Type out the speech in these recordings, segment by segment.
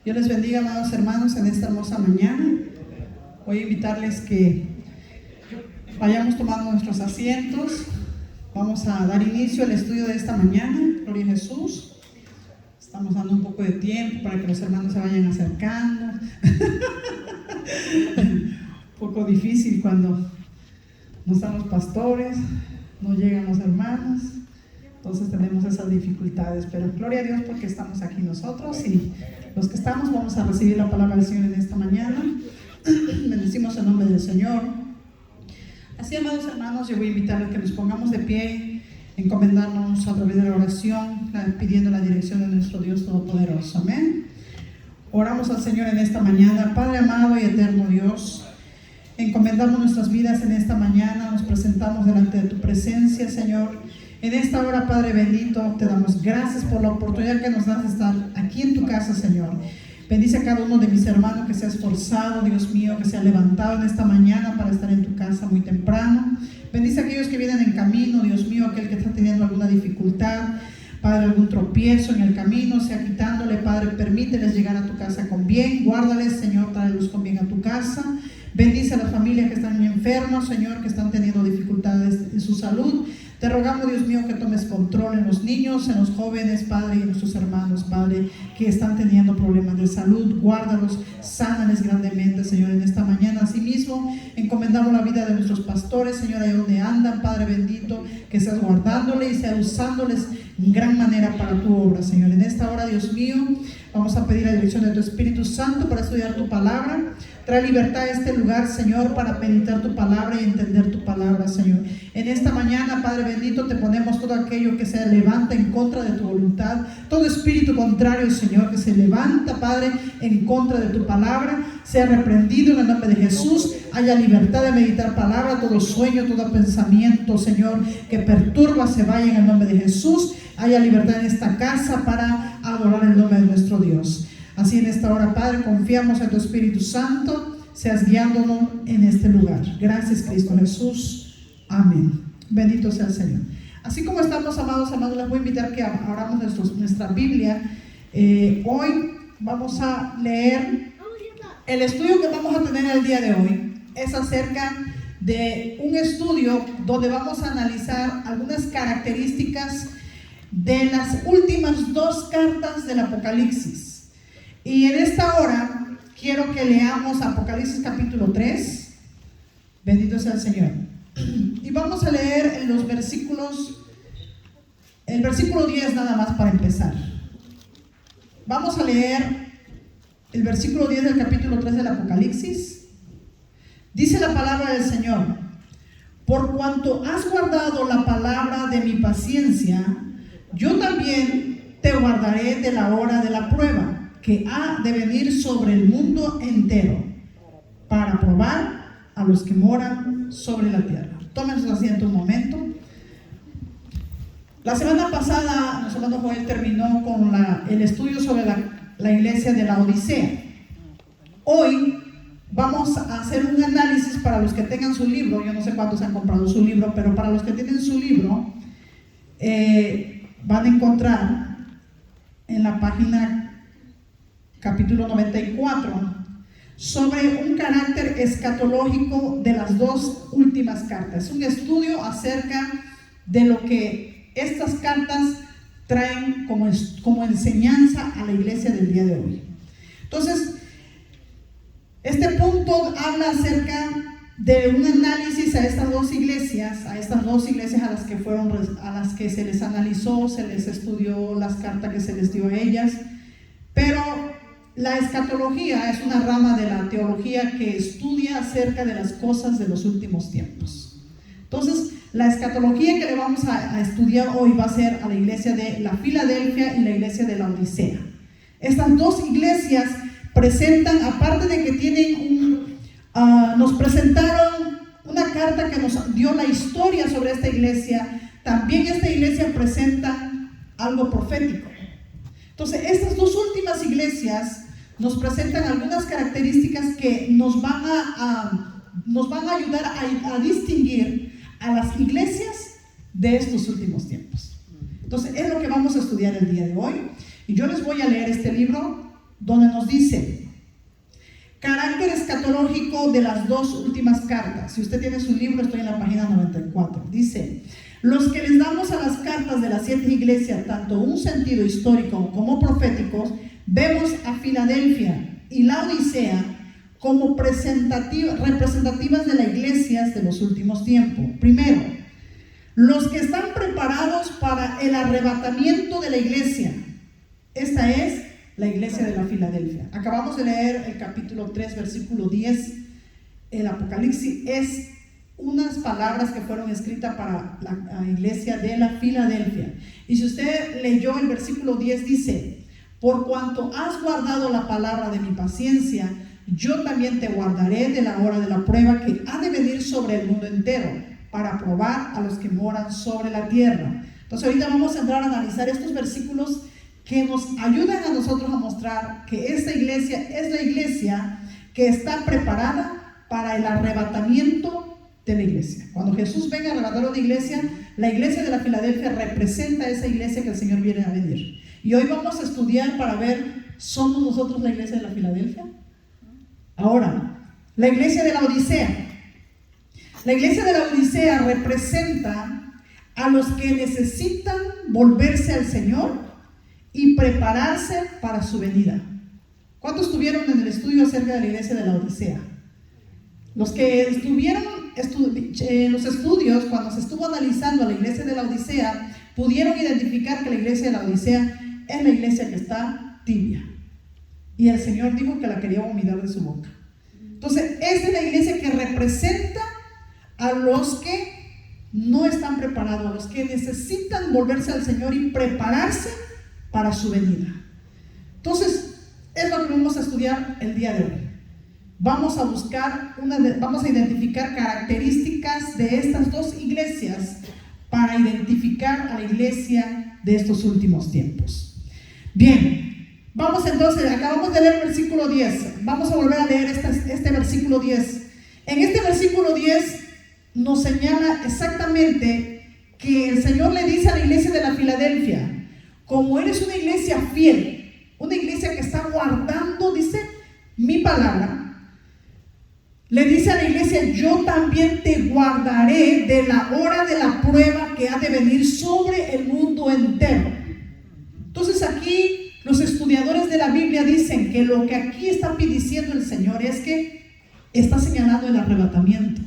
Dios les bendiga, amados hermanos, en esta hermosa mañana. Voy a invitarles que vayamos tomando nuestros asientos. Vamos a dar inicio al estudio de esta mañana. Gloria a Jesús. Estamos dando un poco de tiempo para que los hermanos se vayan acercando. Un poco difícil cuando no están los pastores, no llegan los hermanos. Entonces tenemos esas dificultades, pero gloria a Dios porque estamos aquí nosotros y los que estamos vamos a recibir la palabra del Señor en esta mañana. Bendecimos el nombre del Señor. Así, amados hermanos, yo voy a invitarles a que nos pongamos de pie, encomendarnos a través de la oración, pidiendo la dirección de nuestro Dios Todopoderoso. Amén. Oramos al Señor en esta mañana. Padre amado y eterno Dios, encomendamos nuestras vidas en esta mañana, nos presentamos delante de tu presencia, Señor. En esta hora, Padre bendito, te damos gracias por la oportunidad que nos das de estar aquí en tu casa, Señor. Bendice a cada uno de mis hermanos que se ha esforzado, Dios mío, que se ha levantado en esta mañana para estar en tu casa muy temprano. Bendice a aquellos que vienen en camino, Dios mío, aquel que está teniendo alguna dificultad, Padre, algún tropiezo en el camino, sea quitándole, Padre, permíteles llegar a tu casa con bien. Guárdales, Señor, tráelos con bien a tu casa. Bendice a las familias que están enfermas, Señor, que están teniendo dificultades en su salud. Te rogamos, Dios mío, que tomes control en los niños, en los jóvenes, Padre, y en nuestros hermanos, Padre, que están teniendo problemas de salud. Guárdalos, sánales grandemente, Señor, en esta mañana. Asimismo, encomendamos la vida de nuestros pastores, Señor, ahí donde andan, Padre bendito, que seas guardándole y seas usándoles en gran manera para tu obra, Señor. En esta hora, Dios mío, vamos a pedir la dirección de tu Espíritu Santo para estudiar tu palabra. Trae libertad a este lugar, Señor, para meditar tu palabra y entender tu palabra, Señor. En esta mañana, Padre bendito, te ponemos todo aquello que se levanta en contra de tu voluntad, todo espíritu contrario, Señor, que se levanta, Padre, en contra de tu palabra, sea reprendido en el nombre de Jesús. Haya libertad de meditar palabra, todo sueño, todo pensamiento, Señor, que perturba, se vaya en el nombre de Jesús. Haya libertad en esta casa para adorar el nombre de nuestro Dios. Así en esta hora, Padre, confiamos en tu Espíritu Santo, seas guiándonos en este lugar. Gracias, Cristo Jesús. Amén. Bendito sea el Señor. Así como estamos, amados, les voy a invitar que abramos nuestra Biblia. Hoy vamos a leer el estudio que vamos a tener el día de hoy. Es acerca de un estudio donde vamos a analizar algunas características de las últimas dos cartas del Apocalipsis. Y en esta hora quiero que leamos Apocalipsis capítulo 3. Bendito sea el Señor. Y vamos a leer en los versículos, el versículo 10 nada más para empezar. Vamos a leer el versículo 10 del capítulo 3 del Apocalipsis. Dice la palabra del Señor: por cuanto has guardado la palabra de mi paciencia, yo también te guardaré de la hora de la prueba que ha de venir sobre el mundo entero, para probar a los que moran sobre la tierra. Tomen su asiento un momento. La semana pasada, nuestro hermano Joel terminó con el estudio sobre la iglesia de la Odisea. Hoy vamos a hacer un análisis para los que tengan su libro. Yo no sé cuántos han comprado su libro, pero para los que tienen su libro, van a encontrar en la página capítulo 94 sobre un carácter escatológico de las dos últimas cartas. Es un estudio acerca de lo que estas cartas traen como enseñanza a la iglesia del día de hoy. Entonces, este punto habla acerca de un análisis a estas dos iglesias a las que se les analizó, se les estudió las cartas que se les dio a ellas. Pero la escatología es una rama de la teología que estudia acerca de las cosas de los últimos tiempos. Entonces, la escatología que le vamos a estudiar hoy va a ser a la iglesia de la Filadelfia y la iglesia de la Odisea. Estas dos iglesias presentan, aparte de que tienen nos presentaron una carta que nos dio la historia sobre esta iglesia, también esta iglesia presenta algo profético. Entonces, estas dos últimas iglesias nos presentan algunas características que nos van a ayudar a distinguir a las iglesias de estos últimos tiempos. Entonces, es lo que vamos a estudiar el día de hoy. Y yo les voy a leer este libro donde nos dice carácter escatológico de las dos últimas cartas. Si usted tiene su libro, estoy en la página 94. Dice: los que les damos a las cartas de las 7 iglesias tanto un sentido histórico como proféticos, vemos a Filadelfia y Laodicea como representativas de las iglesias de los últimos tiempos. Primero, los que están preparados para el arrebatamiento de la iglesia. Esta es la iglesia de la Filadelfia. Acabamos de leer el capítulo 3, versículo 10. El Apocalipsis es unas palabras que fueron escritas para la iglesia de la Filadelfia. Y si usted leyó el versículo 10, dice: por cuanto has guardado la palabra de mi paciencia, yo también te guardaré de la hora de la prueba que ha de venir sobre el mundo entero, para probar a los que moran sobre la tierra. Entonces ahorita vamos a entrar a analizar estos versículos que nos ayudan a nosotros a mostrar que esta iglesia es la iglesia que está preparada para el arrebatamiento de la iglesia. Cuando Jesús venga a arrebatar a la iglesia de la Filadelfia representa a esa iglesia que el Señor viene a venir. Y hoy vamos a estudiar para ver, ¿somos nosotros la iglesia de la Filadelfia? Ahora, la iglesia de la Odisea. La iglesia de la Odisea representa a los que necesitan volverse al Señor y prepararse para su venida. ¿Cuántos estuvieron en el estudio acerca de la iglesia de la Odisea? Los que estuvieron en los estudios, cuando se estuvo analizando a la iglesia de la Odisea, pudieron identificar que la iglesia de la Odisea es la iglesia que está tibia. Y el Señor dijo que la quería vomitar de su boca. Entonces, esta es la iglesia que representa a los que no están preparados, a los que necesitan volverse al Señor y prepararse para su venida. Entonces, es lo que vamos a estudiar el día de hoy. Vamos a identificar características de estas dos iglesias para identificar a la iglesia de estos últimos tiempos. Bien, vamos entonces, acabamos de leer el versículo 10. Vamos a volver a leer este versículo 10. En este versículo 10 nos señala exactamente que el Señor le dice a la iglesia de la Filadelfia: como eres una iglesia fiel, una iglesia que está guardando, dice, mi palabra, le dice a la iglesia: yo también te guardaré de la hora de la prueba que ha de venir sobre el mundo entero. Entonces aquí los estudiadores de la Biblia dicen que lo que aquí está diciendo el Señor es que está señalando el arrebatamiento.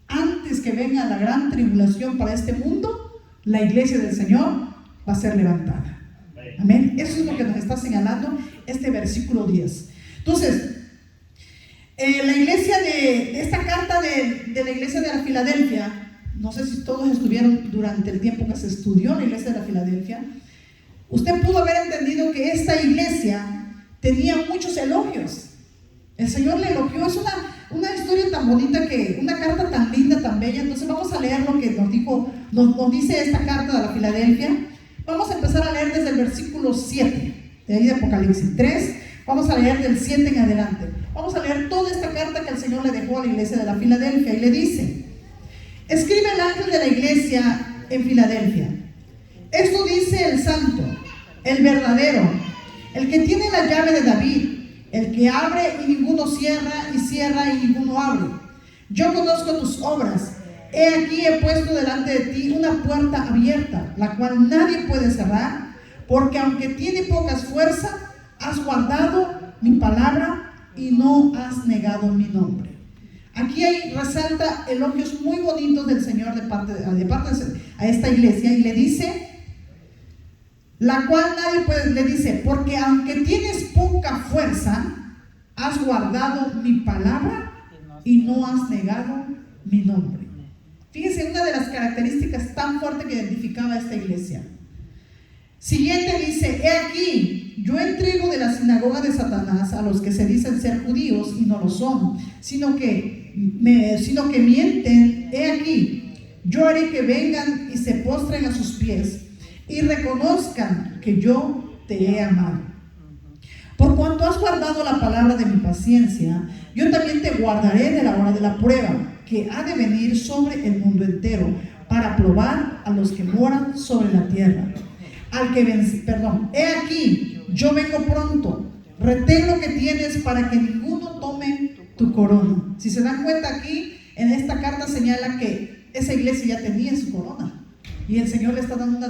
Antes que venga la gran tribulación para este mundo, la iglesia del Señor va a ser levantada. Amén. Eso es lo que nos está señalando este versículo 10. Entonces, la iglesia esta carta de la iglesia de la Filadelfia, no sé si todos estuvieron durante el tiempo que se estudió la iglesia de la Filadelfia, usted pudo haber entendido que esta iglesia tenía muchos elogios. El Señor le elogió. Es una historia tan bonita, una carta tan linda, tan bella. Entonces vamos a leer lo que nos dice esta carta de la Filadelfia. Vamos a empezar a leer desde el versículo 7 de ahí de Apocalipsis 3. Vamos a leer del 7 en adelante. Vamos a leer toda esta carta que el Señor le dejó a la iglesia de la Filadelfia. Y le dice: escribe el ángel de la iglesia en Filadelfia: esto dice el santo, el verdadero, el que tiene la llave de David, el que abre y ninguno cierra, y cierra y ninguno abre. Yo conozco tus obras. He aquí he puesto delante de ti una puerta abierta, la cual nadie puede cerrar, porque aunque tiene pocas fuerzas, has guardado mi palabra y no has negado mi nombre. Aquí resalta elogios muy bonitos del Señor de parte a esta iglesia, y le dice, la cual nadie puede, le dice, porque aunque tienes poca fuerza, has guardado mi palabra y no has negado mi nombre. Fíjense, una de las características tan fuertes que identificaba esta iglesia. Siguiente dice: he aquí, yo entrego de la sinagoga de Satanás a los que se dicen ser judíos y no lo son, sino que mienten. He aquí, yo haré que vengan y se postren a sus pies y reconozcan que yo te he amado. Por cuanto has guardado la palabra de mi paciencia, yo también te guardaré de la hora de la prueba que ha de venir sobre el mundo entero, para probar a los que moran sobre la tierra. He aquí, yo vengo pronto. retén lo que tienes para que ninguno tome tu corona. Si se dan cuenta aquí, en esta carta señala que esa iglesia ya tenía su corona. Y el Señor le está dando una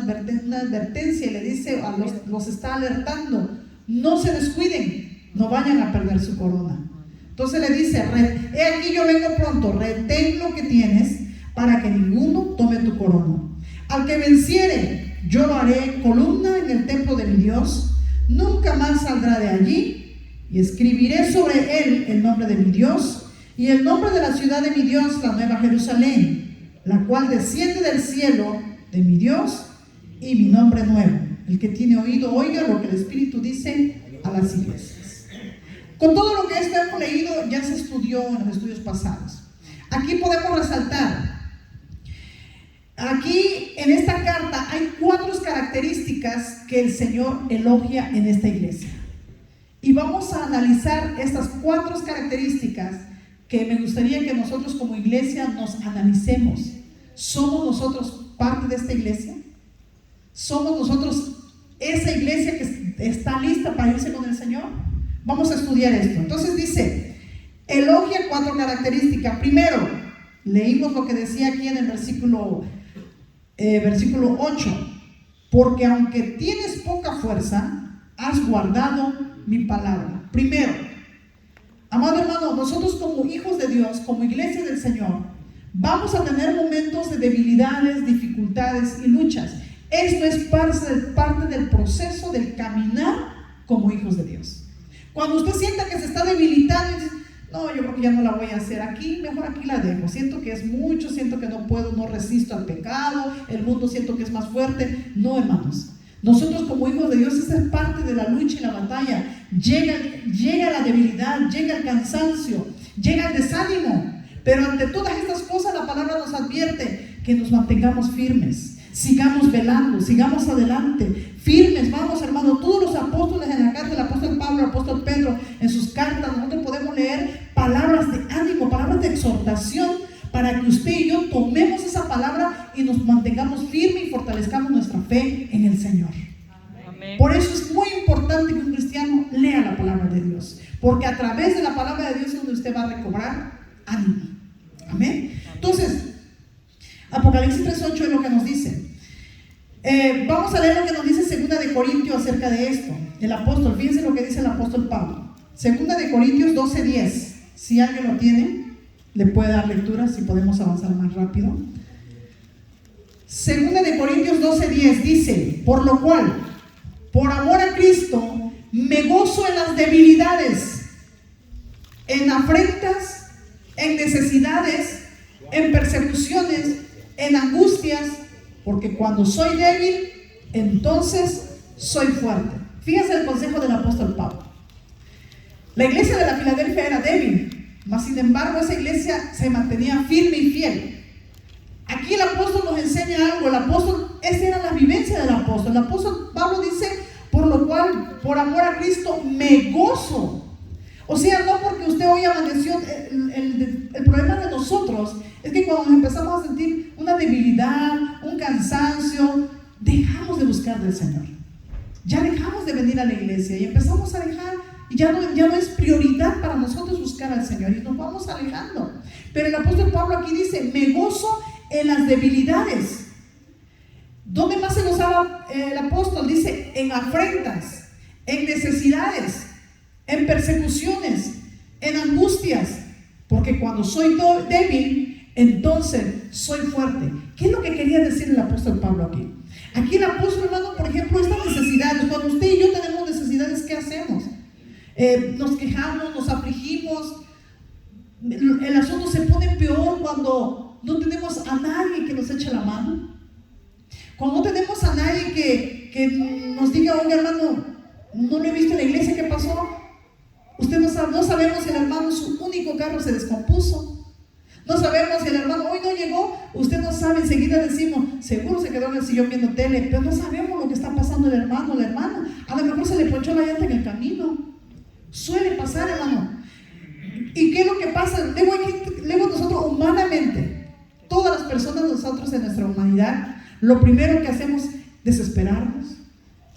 advertencia y le dice, los está alertando, no se descuiden, no vayan a perder su corona. Entonces le dice, he aquí yo vengo pronto, retén lo que tienes para que ninguno tome tu corona. Al que venciere, yo lo haré columna en el templo de mi Dios, nunca más saldrá de allí, y escribiré sobre él el nombre de mi Dios y el nombre de la ciudad de mi Dios, la nueva Jerusalén, la cual desciende del cielo de mi Dios, y mi nombre nuevo. El que tiene oído, oiga lo que el Espíritu dice a las iglesias. Con todo lo que hemos leído, ya se estudió en los estudios pasados. Aquí podemos resaltar, aquí en esta carta hay 4 características que el Señor elogia en esta iglesia. Y vamos a analizar estas 4 características que me gustaría que nosotros como iglesia nos analicemos. ¿Somos nosotros parte de esta iglesia? ¿Somos nosotros esa iglesia que está lista para irse con el Señor? Vamos a estudiar esto. Entonces dice, elogia 4 características. Primero, leímos lo que decía aquí en el versículo 8. Porque aunque tienes poca fuerza, has guardado mi palabra. Primero, amado hermano, nosotros como hijos de Dios, como iglesia del Señor, vamos a tener momentos de debilidades, dificultades y luchas. Esto es parte del proceso del caminar como hijos de Dios. Cuando usted sienta que se está debilitando y dice, no, yo creo que ya no la voy a hacer aquí, mejor aquí la dejo. Siento que es mucho, siento que no puedo, no resisto al pecado, el mundo siento que es más fuerte. No, hermanos. Nosotros como hijos de Dios, esa es parte de la lucha y la batalla. Llega la debilidad, llega el cansancio, llega el desánimo. Pero ante todas estas cosas la palabra nos advierte que nos mantengamos firmes, sigamos velando, sigamos adelante, firmes. Vamos, hermano, todos los apóstoles en la carta, el apóstol Pablo, el apóstol Pedro, en sus cartas, nosotros podemos leer palabras de ánimo, palabras de exhortación, para que usted y yo tomemos esa palabra y nos mantengamos firmes y fortalezcamos nuestra fe en el Señor. Amén. Por eso es muy importante que un cristiano lea la palabra de Dios, porque a través de la palabra de Dios es donde usted va a recobrar ánimo. Amén. Entonces, Apocalipsis 3:8 es lo que nos dice. Vamos a leer lo que nos dice 2 de Corintios acerca de esto. El apóstol, fíjense lo que dice el apóstol Pablo. 2 de Corintios 12:10. Si alguien lo tiene, le puede dar lectura, si podemos avanzar más rápido. 2 de Corintios 12:10 dice, por lo cual, por amor a Cristo, me gozo en las debilidades, en afrentas, en necesidades, en persecuciones, en angustias, porque cuando soy débil, entonces soy fuerte. Fíjense el consejo del apóstol Pablo. La iglesia de la Filadelfia era débil, mas sin embargo esa iglesia se mantenía firme y fiel. Aquí el apóstol nos enseña algo. El apóstol, esa era la vivencia del apóstol. El apóstol Pablo dice, por lo cual, por amor a Cristo, me gozo. O sea, no porque usted hoy amaneció, el problema de nosotros es que cuando nos empezamos a sentir una debilidad, un cansancio, dejamos de buscar del Señor. Ya dejamos de venir a la iglesia y empezamos a dejar, y ya no es prioridad para nosotros buscar al Señor y nos vamos alejando. Pero el apóstol Pablo aquí dice, me gozo en las debilidades. ¿Dónde más se gozaba el apóstol? Dice, en afrentas, en necesidades, en persecuciones, en angustias, porque cuando soy débil, entonces soy fuerte. ¿Qué es lo que quería decir el apóstol Pablo aquí? Aquí el apóstol, hermano, por ejemplo, estas necesidades, cuando usted y yo tenemos necesidades, ¿qué hacemos? Nos quejamos, nos afligimos. El asunto se pone peor cuando no tenemos a nadie que nos eche la mano, cuando no tenemos a nadie que nos diga, oye hermano, no lo he visto en la iglesia, ¿qué pasó? Usted no sabemos si el hermano, su único carro se descompuso, no sabemos si el hermano hoy no llegó, usted no sabe, enseguida decimos, seguro se quedó en el sillón viendo tele, pero no sabemos lo que está pasando el hermano o la hermana, a lo mejor se le ponchó la llanta en el camino, suele pasar, hermano. ¿Y qué es lo que pasa? Luego nosotros humanamente, todas las personas, nosotros en nuestra humanidad, lo primero que hacemos es desesperarnos,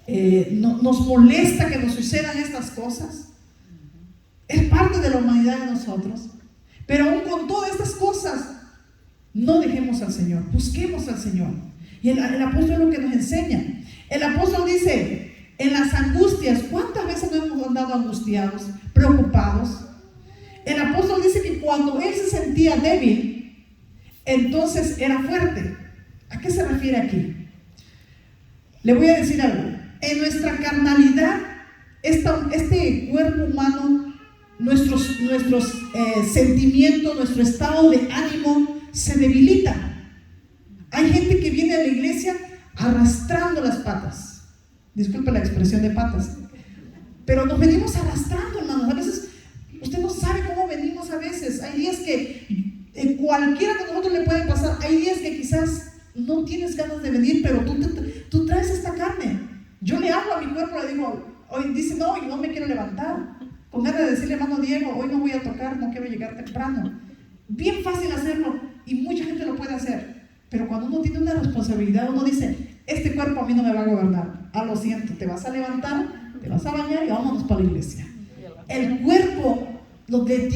nos molesta que nos sucedan estas cosas. Es parte de la humanidad de nosotros. Pero aún con todas estas cosas, no dejemos al Señor, busquemos al Señor. Y el apóstol es lo que nos enseña. El apóstol dice, en las angustias, ¿cuántas veces no hemos andado angustiados, preocupados? El apóstol dice que cuando él se sentía débil, entonces era fuerte. ¿A qué se refiere aquí? Le voy a decir algo. En nuestra carnalidad, este cuerpo humano, nuestros sentimientos, nuestro estado de ánimo se debilita. Hay gente que viene a la iglesia arrastrando las patas. Disculpe la expresión de patas, pero nos venimos arrastrando, hermanos. A veces usted no sabe cómo venimos a veces. Hay días que cualquiera de nosotros le puede pasar. Hay días que quizás no tienes ganas de venir, pero tú traes esta carne. Yo le hablo a mi cuerpo, le digo, hoy dice, no, no me quiero levantar. Con ganas de decirle, hermano Diego, hoy no voy a tocar, no quiero llegar temprano. Bien fácil hacerlo y mucha gente lo puede hacer. Pero cuando uno tiene una responsabilidad, uno dice, este cuerpo a mí no me va a gobernar. Ah, lo siento, te vas a levantar, te vas a bañar y vámonos para la iglesia. El cuerpo, nosotros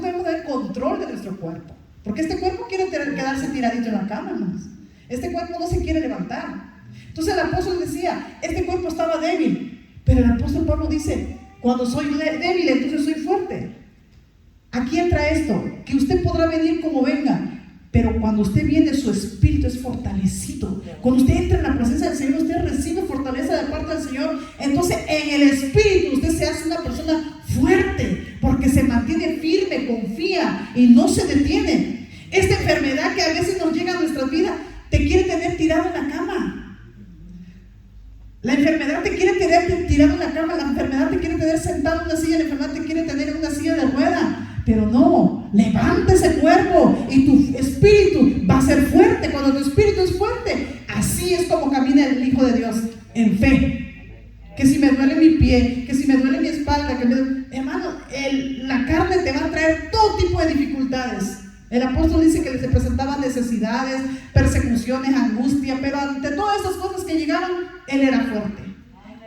debemos tener control de nuestro cuerpo. Porque este cuerpo quiere quedarse tiradito en la cama, hermanos. Este cuerpo no se quiere levantar. Entonces el apóstol decía, este cuerpo estaba débil. Pero el apóstol Pablo dice, cuando soy débil, entonces soy fuerte. Aquí entra esto, que usted podrá venir como venga, pero cuando usted viene, su espíritu es fortalecido. Cuando usted entra en la presencia del Señor, usted recibe fortaleza de parte del Señor. Entonces en el espíritu usted se hace una persona fuerte, porque se mantiene firme, confía y no se detiene. Esta enfermedad que a veces nos llega a nuestra vida, te quiere tener tirado en la cama. La enfermedad te quiere tener tirado en la cama, la enfermedad te quiere tener sentado en una silla, la enfermedad te quiere tener en una silla de rueda. Pero no, levanta ese cuerpo y tu espíritu va a ser fuerte. Cuando tu espíritu es fuerte, así es como camina el Hijo de Dios, en fe. Que si me duele mi pie, que si me duele mi espalda, hermano, la carne te va a traer todo tipo de dificultades. El apóstol dice que se presentaban necesidades, persecuciones, angustia, pero ante todas esas cosas que llegaban, él era fuerte.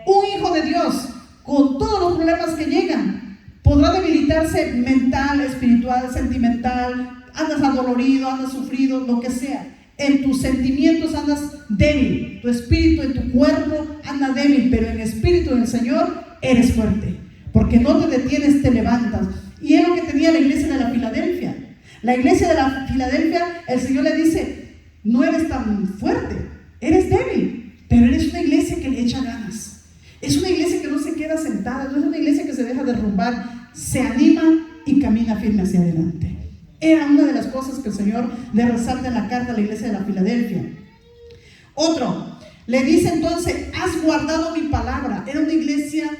Un hijo de Dios, con todos los problemas que llegan, podrá debilitarse mental, espiritual, sentimental, andas adolorido, andas sufrido, lo que sea. En tus sentimientos andas débil, tu espíritu en tu cuerpo anda débil, pero en el espíritu del Señor eres fuerte, porque no te detienes, te levantas. Y es lo que tenía la iglesia de la Filadelfia. La iglesia de la Filadelfia, el Señor le dice, no eres tan fuerte, eres débil, pero eres una iglesia que le echa ganas. Es una iglesia que no se queda sentada, no es una iglesia que se deja derrumbar, se anima y camina firme hacia adelante. Era una de las cosas que el Señor le resalta en la carta a la iglesia de la Filadelfia. Otro, le dice entonces, has guardado mi palabra. Era una iglesia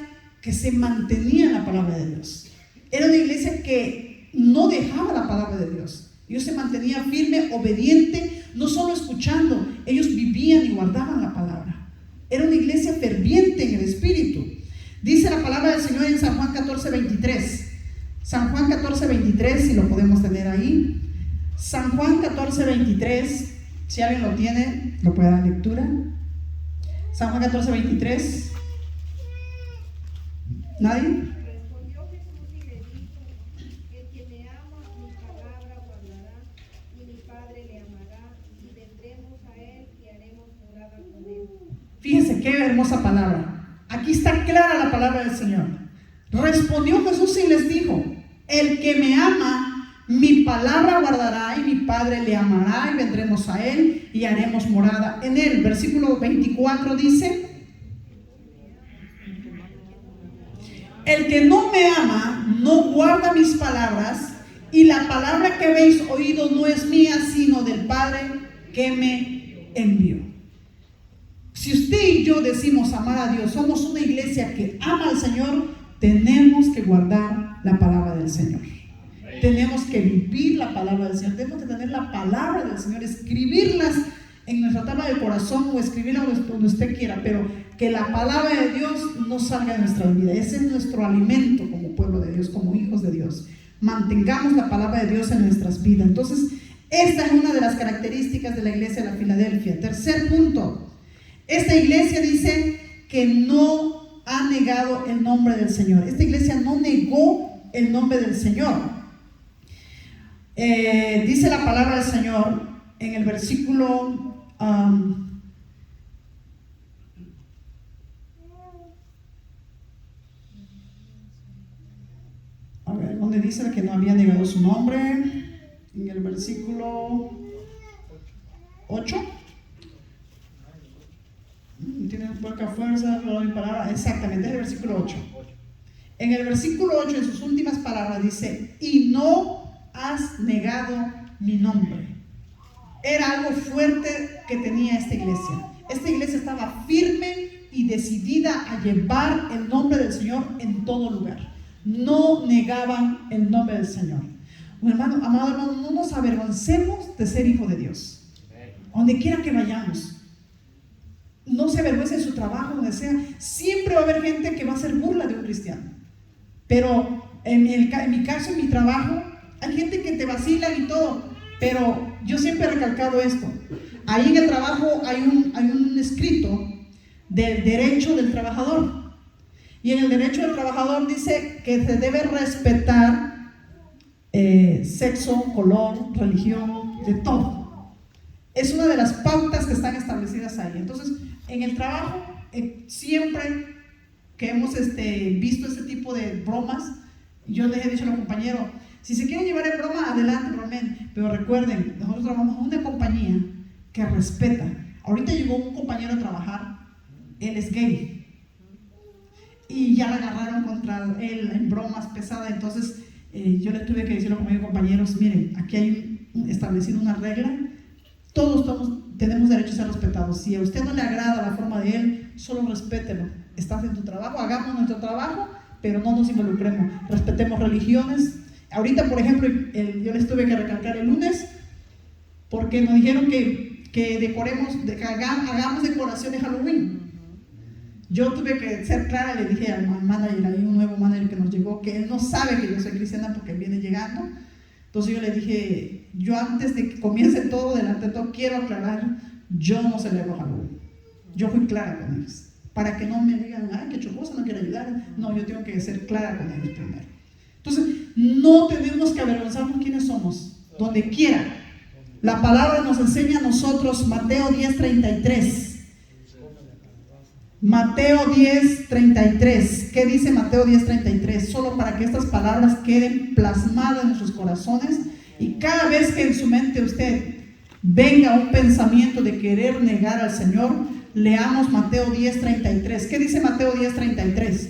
que se mantenía en la palabra de Dios. Era una iglesia que no dejaba la palabra de Dios. Ellos se mantenían firme, obediente, no solo escuchando, ellos vivían y guardaban la palabra. Era una iglesia ferviente en el espíritu. Dice la palabra del Señor en San Juan 14:23. San Juan 14:23, si lo podemos tener ahí. San Juan 14:23, si alguien lo tiene, lo puede dar lectura. San Juan 14:23. ¿Nadie? Fíjense qué hermosa palabra. Aquí está clara la palabra del Señor. Respondió Jesús y les dijo, el que me ama, mi palabra guardará y mi Padre le amará y vendremos a él y haremos morada en él. Versículo 24 dice, el que no me ama no guarda mis palabras y la palabra que habéis oído no es mía sino del Padre que me envió. Si usted y yo decimos amar a Dios, somos una iglesia que ama al Señor, tenemos que guardar la palabra del Señor. Tenemos que vivir la palabra del Señor. Tenemos que tener la palabra del Señor, escribirlas en nuestra tabla del corazón o escribirla donde usted quiera, pero que la palabra de Dios no salga de nuestra vida. Ese es nuestro alimento como pueblo de Dios, como hijos de Dios. Mantengamos la palabra de Dios en nuestras vidas. Entonces, esta es una de las características de la iglesia de la Filadelfia. Tercer punto. Esta iglesia dice que no ha negado el nombre del Señor. Esta iglesia no negó el nombre del Señor. Dice la palabra del Señor en el versículo donde dice que no había negado su nombre, en el versículo 8. Tienen poca fuerza, no mi palabra. Exactamente, es el versículo 8. En el versículo 8, en sus últimas palabras, dice: y no has negado mi nombre. Era algo fuerte que tenía esta iglesia. Esta iglesia estaba firme y decidida a llevar el nombre del Señor en todo lugar. No negaban el nombre del Señor. Hermano, amado hermano, no nos avergoncemos de ser hijo de Dios. Donde quiera que vayamos, no se avergüence de su trabajo, donde sea. Siempre va a haber gente que va a hacer burla de un cristiano. Pero en mi caso, en mi trabajo, hay gente que te vacila y todo. Pero yo siempre he recalcado esto. Ahí en el trabajo hay un escrito del derecho del trabajador. Y en el derecho del trabajador dice que se debe respetar sexo, color, religión, de todo. Es una de las pautas que están establecidas ahí. Entonces, en el trabajo, siempre que hemos visto ese tipo de bromas, yo les he dicho a los compañeros, si se quieren llevar en broma, adelante, bromen. Pero recuerden, nosotros trabajamos en una compañía que respeta. Ahorita llegó un compañero a trabajar, él es gay. Y ya la agarraron contra él en bromas pesadas. Entonces yo le tuve que decir a los compañeros: miren, aquí hay establecido una regla. Todos tenemos derecho a ser respetados. Si a usted no le agrada la forma de él, solo respételo. Estás en tu trabajo, hagamos nuestro trabajo, pero no nos involucremos. Respetemos religiones. Ahorita, por ejemplo, yo les tuve que recalcar el lunes, porque nos dijeron que decoremos, hagamos decoración de Halloween. Yo tuve que ser clara, le dije al manager, hay un nuevo manager que nos llegó, que él no sabe que yo soy cristiana porque él viene llegando. Entonces yo le dije, yo antes de que comience todo, delante de todo, quiero aclarar, yo no celebro Halloween. Yo fui clara con ellos, para que no me digan, ay, qué chocosa, no quiere ayudar. No, yo tengo que ser clara con ellos primero. Entonces, no tenemos que avergonzarnos quiénes somos, donde quiera. La palabra nos enseña a nosotros, Mateo 10:33. Mateo 10:33. ¿Qué dice Mateo 10:33? Solo para que estas palabras queden plasmadas en nuestros corazones, y cada vez que en su mente usted venga un pensamiento de querer negar al Señor, leamos Mateo 10:33. ¿Qué dice Mateo 10:33?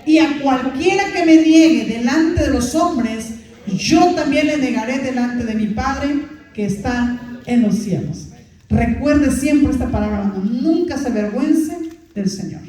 Y a cualquiera que me niegue delante de los hombres, yo también le negaré delante de mi Padre que está en los cielos. Recuerde siempre esta palabra, nunca se avergüence del Señor.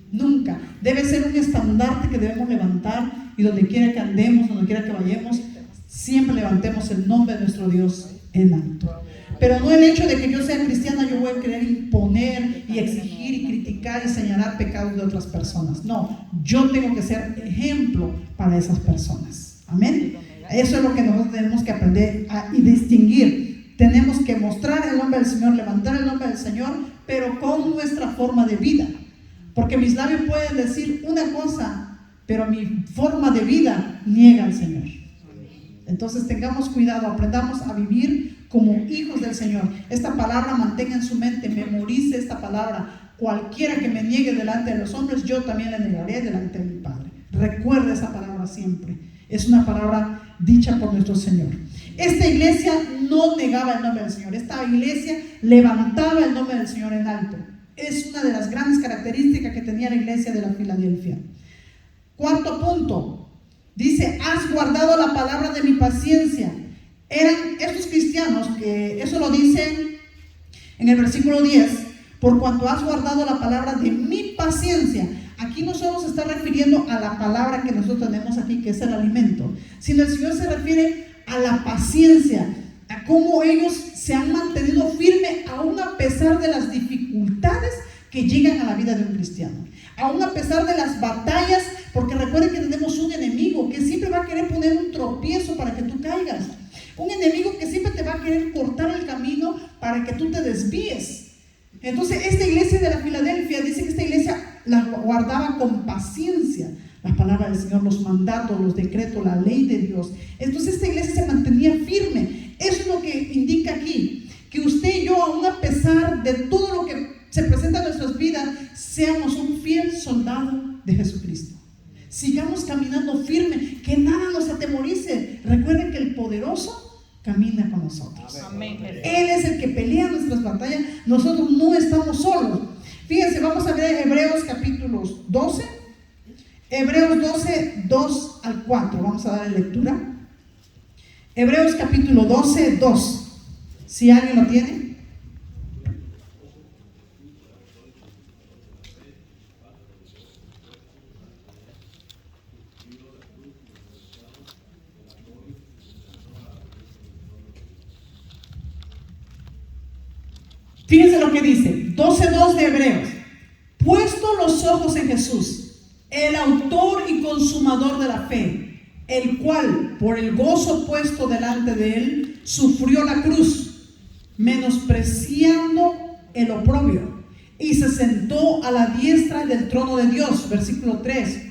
Nunca. Debe ser un estandarte que debemos levantar, y donde quiera que andemos, donde quiera que vayamos, siempre levantemos el nombre de nuestro Dios en alto. Pero no el hecho de que yo sea cristiana, yo voy a querer imponer y exigir y criticar y señalar pecados de otras personas. No, yo tengo que ser ejemplo para esas personas. Amén. Eso es lo que nosotros tenemos que aprender y distinguir. Tenemos que mostrar el nombre del Señor, levantar el nombre del Señor, pero con nuestra forma de vida. Porque mis labios pueden decir una cosa, pero mi forma de vida niega al Señor. Entonces tengamos cuidado, aprendamos a vivir como hijos del Señor. Esta palabra mantenga en su mente, memorice esta palabra. Cualquiera que me niegue delante de los hombres, yo también le negaré delante de mi Padre. Recuerde esa palabra siempre. Es una palabra dicha por nuestro Señor. Esta iglesia no negaba el nombre del Señor. Esta iglesia levantaba el nombre del Señor en alto. Es una de las grandes características que tenía la iglesia de la Filadelfia. Cuarto punto. Dice: has guardado la palabra de mi paciencia. Eran estos cristianos que eso lo dicen en el versículo 10. Por cuanto has guardado la palabra de mi paciencia. Aquí no solo se está refiriendo a la palabra que nosotros tenemos aquí, que es el alimento, sino el Señor se refiere a la paciencia, a cómo ellos se han mantenido firmes aún a pesar de las dificultades que llegan a la vida de un cristiano, aún a pesar de las batallas, porque recuerden que tenemos un enemigo que siempre va a querer poner un tropiezo para que tú caigas, un enemigo que siempre te va a querer cortar el camino para que tú te desvíes. Entonces esta iglesia de la Filadelfia dice que esta iglesia la guardaba con paciencia la palabra del Señor, los mandatos, los decretos, la ley de Dios. Entonces esta iglesia se mantenía firme. Eso es lo que indica aquí, que usted y yo, aún a pesar de todo lo que se presenta en nuestras vidas, seamos un fiel soldado de Jesucristo. Sigamos caminando firme, que nada nos atemorice. Recuerden que el poderoso camina con nosotros. Amén. Él es el que pelea nuestras batallas. Nosotros no estamos solos. Fíjense, vamos a ver Hebreos capítulo 12. Hebreos 12, 2 al 4. Vamos a darle lectura. Hebreos capítulo 12, 2. Si alguien lo tiene. Fíjense lo que dice, 12:2 de Hebreos. Puesto los ojos en Jesús, el autor y consumador de la fe, el cual, por el gozo puesto delante de él, sufrió la cruz, menospreciando el oprobio, y se sentó a la diestra del trono de Dios. Versículo 3.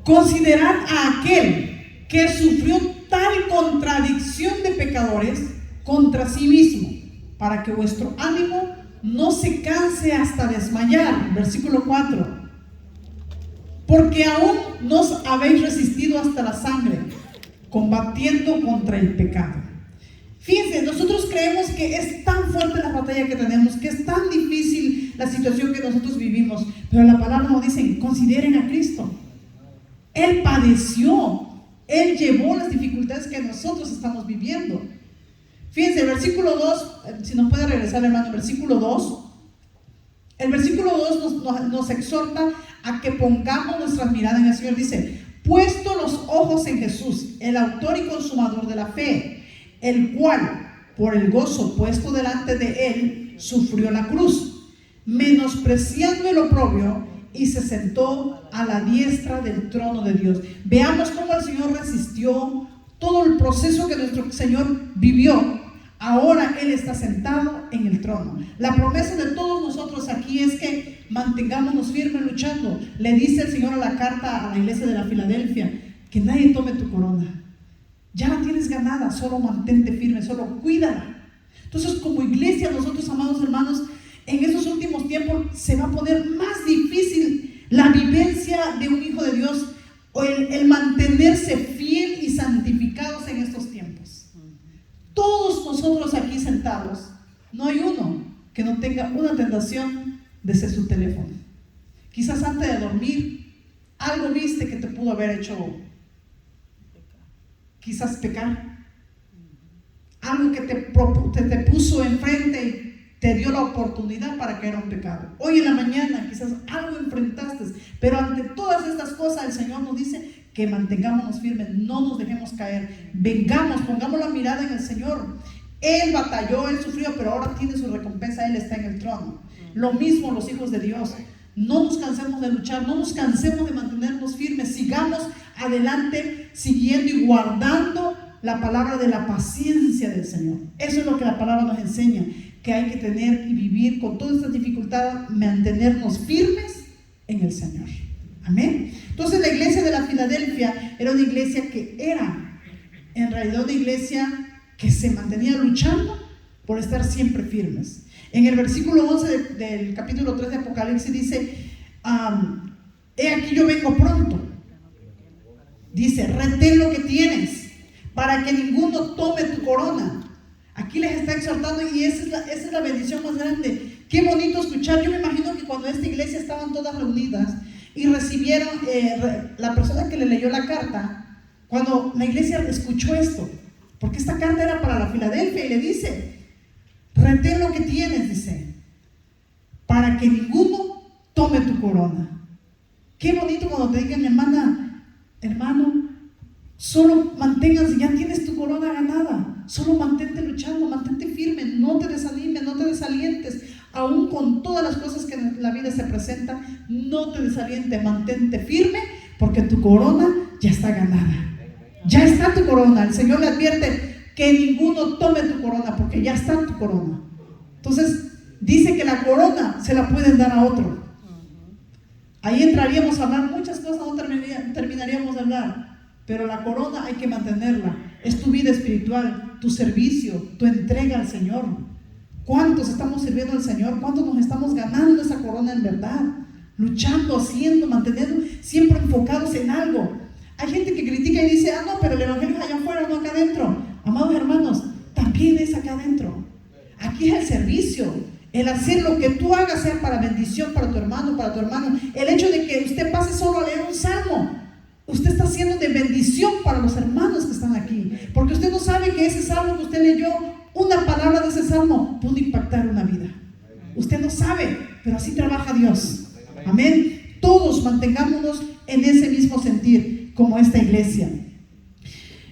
Considerad a aquel que sufrió tal contradicción de pecadores contra sí mismo, para que vuestro ánimo no se canse hasta desmayar. Versículo 4. Porque aún nos habéis resistido hasta la sangre, combatiendo contra el pecado. Fíjense, nosotros creemos que es tan fuerte la batalla que tenemos, que es tan difícil la situación que nosotros vivimos, pero la palabra nos dice, consideren a Cristo. Él padeció, Él llevó las dificultades que nosotros estamos viviendo. Fíjense, el versículo 2, si nos puede regresar, hermano, el versículo 2. El versículo 2 nos exhorta a que pongamos nuestra mirada en el Señor. Dice, puesto los ojos en Jesús, el autor y consumador de la fe, el cual, por el gozo puesto delante de él, sufrió la cruz, menospreciando el oprobio, y se sentó a la diestra del trono de Dios. Veamos cómo el Señor resistió todo el proceso que nuestro Señor vivió. Ahora Él está sentado en el trono. La promesa de todos nosotros aquí es que mantengámonos firmes luchando. Le dice el Señor a la carta a la iglesia de la Filadelfia, que nadie tome tu corona. Ya la tienes ganada, solo mantente firme, solo cuídala. Entonces, como iglesia, nosotros, amados hermanos, en esos últimos tiempos se va a poner más difícil la vivencia de un hijo de Dios, o el mantenerse fiel y santificados en estos tiempos. Todos nosotros aquí sentados, no hay uno que no tenga una tentación de ser su teléfono. Quizás antes de dormir, algo viste que te pudo haber hecho quizás pecar. Algo que te puso enfrente y te dio la oportunidad para caer a un pecado. Hoy en la mañana quizás algo enfrentaste, pero ante todas estas cosas el Señor nos dice que mantengámonos firmes, no nos dejemos caer, vengamos, pongamos la mirada en el Señor. Él batalló, Él sufrió, pero ahora tiene su recompensa, Él está en el trono. Lo mismo los hijos de Dios, no nos cansemos de luchar, no nos cansemos de mantenernos firmes, sigamos adelante, siguiendo y guardando la palabra de la paciencia del Señor. Eso es lo que la palabra nos enseña, que hay que tener y vivir con todas estas dificultades, mantenernos firmes en el Señor. Amén. Entonces la iglesia de la Filadelfia era una iglesia que era en realidad una iglesia que se mantenía luchando por estar siempre firmes. En el versículo 11 del capítulo 3 de Apocalipsis dice, he aquí yo vengo pronto. Dice, retén lo que tienes para que ninguno tome tu corona. Aquí les está exhortando, y esa es la bendición más grande. Qué bonito escuchar. Yo me imagino que cuando esta iglesia estaban todas reunidas y recibieron, la persona que le leyó la carta, cuando la iglesia escuchó esto, porque esta carta era para la Filadelfia, y le dice, retén lo que tienes, dice, para que ninguno tome tu corona. Qué bonito cuando te digan, hermana, hermano, solo manténganse, ya tienes tu corona ganada, solo mantente luchando, mantente firme, no te desanimes, no te desalientes, aún con todas las cosas que en la vida se presentan, no te desalientes, mantente firme, porque tu corona ya está ganada. Ya está tu corona. El Señor le advierte que ninguno tome tu corona, porque ya está tu corona. Entonces, dice que la corona se la pueden dar a otro. Ahí entraríamos a hablar muchas cosas, no terminaríamos de hablar. Pero la corona hay que mantenerla. Es tu vida espiritual, tu servicio, tu entrega al Señor. ¿Cuántos estamos sirviendo al Señor? ¿Cuántos nos estamos ganando esa corona en verdad? Luchando, haciendo, manteniendo, siempre enfocados en algo. Hay gente que critica y dice, no, pero el evangelio es allá afuera, no acá adentro. Amados hermanos, también es acá adentro. Aquí es el servicio, el hacer lo que tú hagas sea para bendición para tu hermano, para tu hermano. El hecho de que usted pase solo a leer un salmo, usted está haciendo de bendición para los hermanos que están aquí, porque usted no sabe que ese salmo que usted leyó, una palabra de ese salmo pudo impactar una vida. Usted no sabe, pero así trabaja Dios. Amén. Todos mantengámonos en ese mismo sentir como esta iglesia.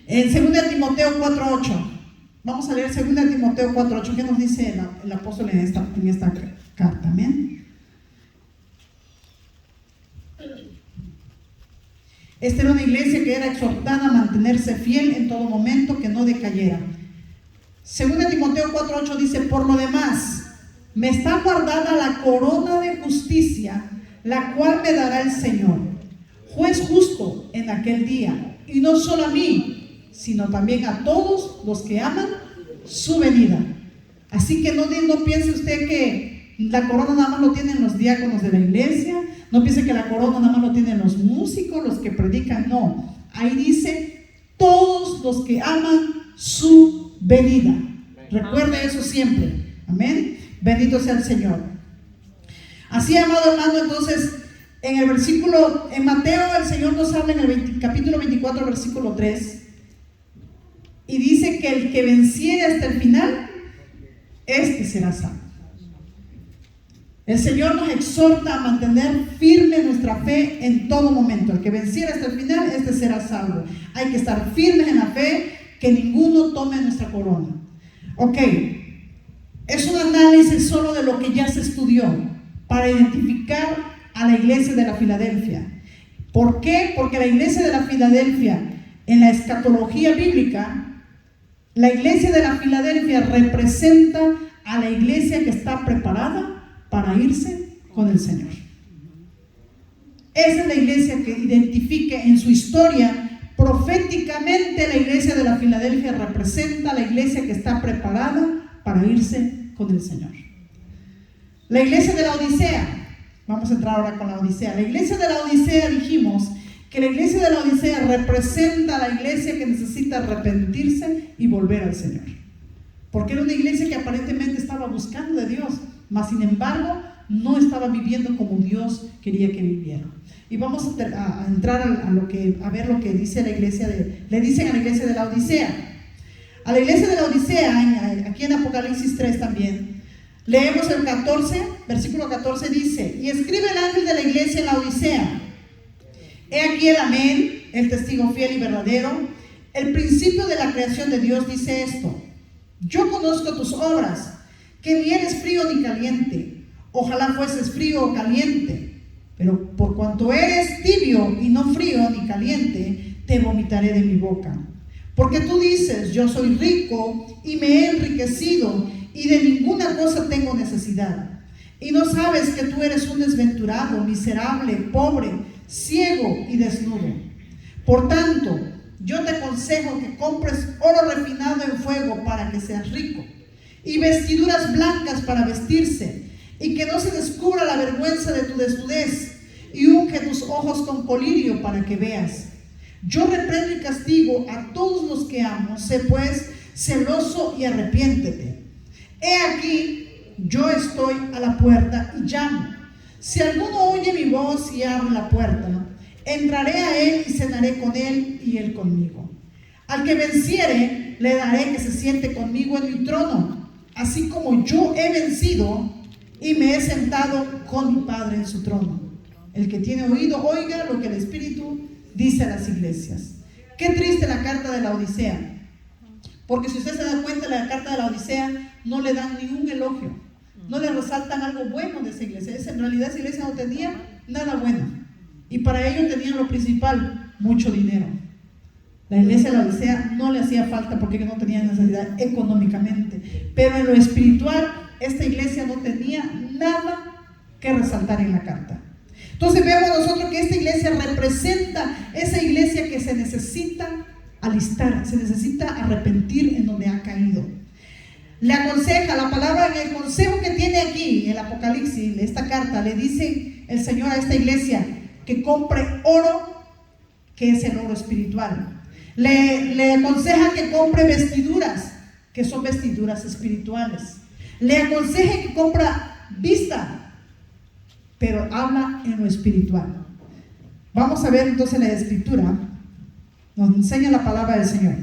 En 2 Timoteo 4:8, vamos a leer 2 Timoteo 4:8. ¿Qué nos dice el apóstol en esta carta? Amén. Esta era una iglesia que era exhortada a mantenerse fiel en todo momento, que no decayera. 2 Timoteo 4:8 dice: por lo demás, me está guardada la corona de justicia, la cual me dará el Señor, juez justo en aquel día, y no solo a mí, sino también a todos los que aman su venida. Así que no piense usted que la corona nada más lo tienen los diáconos de la iglesia, no piense que la corona nada más lo tienen los músicos, los que predican, no. Ahí dice, todos los que aman su venida. Recuerde eso siempre. Amén. Bendito sea el Señor. Así, amado hermano, entonces, en Mateo, el Señor nos habla en el capítulo 24, versículo 3, y dice que el que venciere hasta el final, este será salvo. El Señor nos exhorta a mantener firme nuestra fe en todo momento. El que venciere hasta el final, este será salvo. Hay que estar firmes en la fe, que ninguno tome nuestra corona. Ok, es un análisis solo de lo que ya se estudió para identificar a la iglesia de la Filadelfia. ¿Por qué? Porque la iglesia de la Filadelfia, en la escatología bíblica, la iglesia de la Filadelfia representa a la iglesia que está preparada para irse con el Señor. Esa es la iglesia que identifica en su historia. Proféticamente, la iglesia de la Filadelfia representa a la iglesia que está preparada para irse con el Señor. La iglesia de la Odisea, vamos a entrar ahora con la Odisea. La iglesia de la Odisea, dijimos que la iglesia de la Odisea representa a la iglesia que necesita arrepentirse y volver al Señor, porque era una iglesia que aparentemente estaba buscando de Dios, mas sin embargo no estaba viviendo como Dios quería que viviera. Y vamos a entrar a ver lo que dice la iglesia le dicen a la iglesia de la Odisea. A la iglesia de la Odisea, aquí en Apocalipsis 3 también, leemos el 14, versículo 14 dice: y escribe el ángel de la iglesia en la Odisea: he aquí el amén, el testigo fiel y verdadero, el principio de la creación de Dios, dice esto: yo conozco tus obras, que ni eres frío ni caliente. Ojalá fueses frío o caliente, pero por cuanto eres tibio y no frío ni caliente, te vomitaré de mi boca. Porque tú dices: yo soy rico y me he enriquecido, y de ninguna cosa tengo necesidad, y no sabes que tú eres un desventurado, miserable, pobre, ciego y desnudo. Por tanto, yo te aconsejo que compres oro refinado en fuego para que seas rico, y vestiduras blancas para vestirse, y que no se descubra la vergüenza de tu desnudez, y unge tus ojos con colirio para que veas. Yo reprendo y castigo a todos los que amo. Sé pues celoso y arrepiéntete. He aquí, yo estoy a la puerta y llamo. Si alguno oye mi voz y abre la puerta, entraré a él y cenaré con él y él conmigo. Al que venciere, le daré que se siente conmigo en mi trono, así como yo he vencido y me he sentado con mi Padre en su trono. El que tiene oído, oiga lo que el Espíritu dice a las iglesias. Qué triste la carta de la Odisea, porque si usted se da cuenta, la carta de la Odisea no le dan ningún elogio, no le resaltan algo bueno de esa iglesia. En realidad esa iglesia no tenía nada bueno, y para ello tenían lo principal: mucho dinero. La iglesia de la Odisea no le hacía falta porque no tenía necesidad económicamente, pero en lo espiritual esta iglesia no tenía nada que resaltar en la carta. Entonces vemos nosotros que esta iglesia representa esa iglesia que se necesita alistar, se necesita arrepentir en donde ha caído. Le aconseja, la palabra en el consejo que tiene aquí, en el Apocalipsis, esta carta, le dice el Señor a esta iglesia que compre oro, que es el oro espiritual. Le aconseja que compre vestiduras, que son vestiduras espirituales. Le aconseja que compra vista, pero habla en lo espiritual. Vamos a ver entonces la escritura. Nos enseña la palabra del Señor.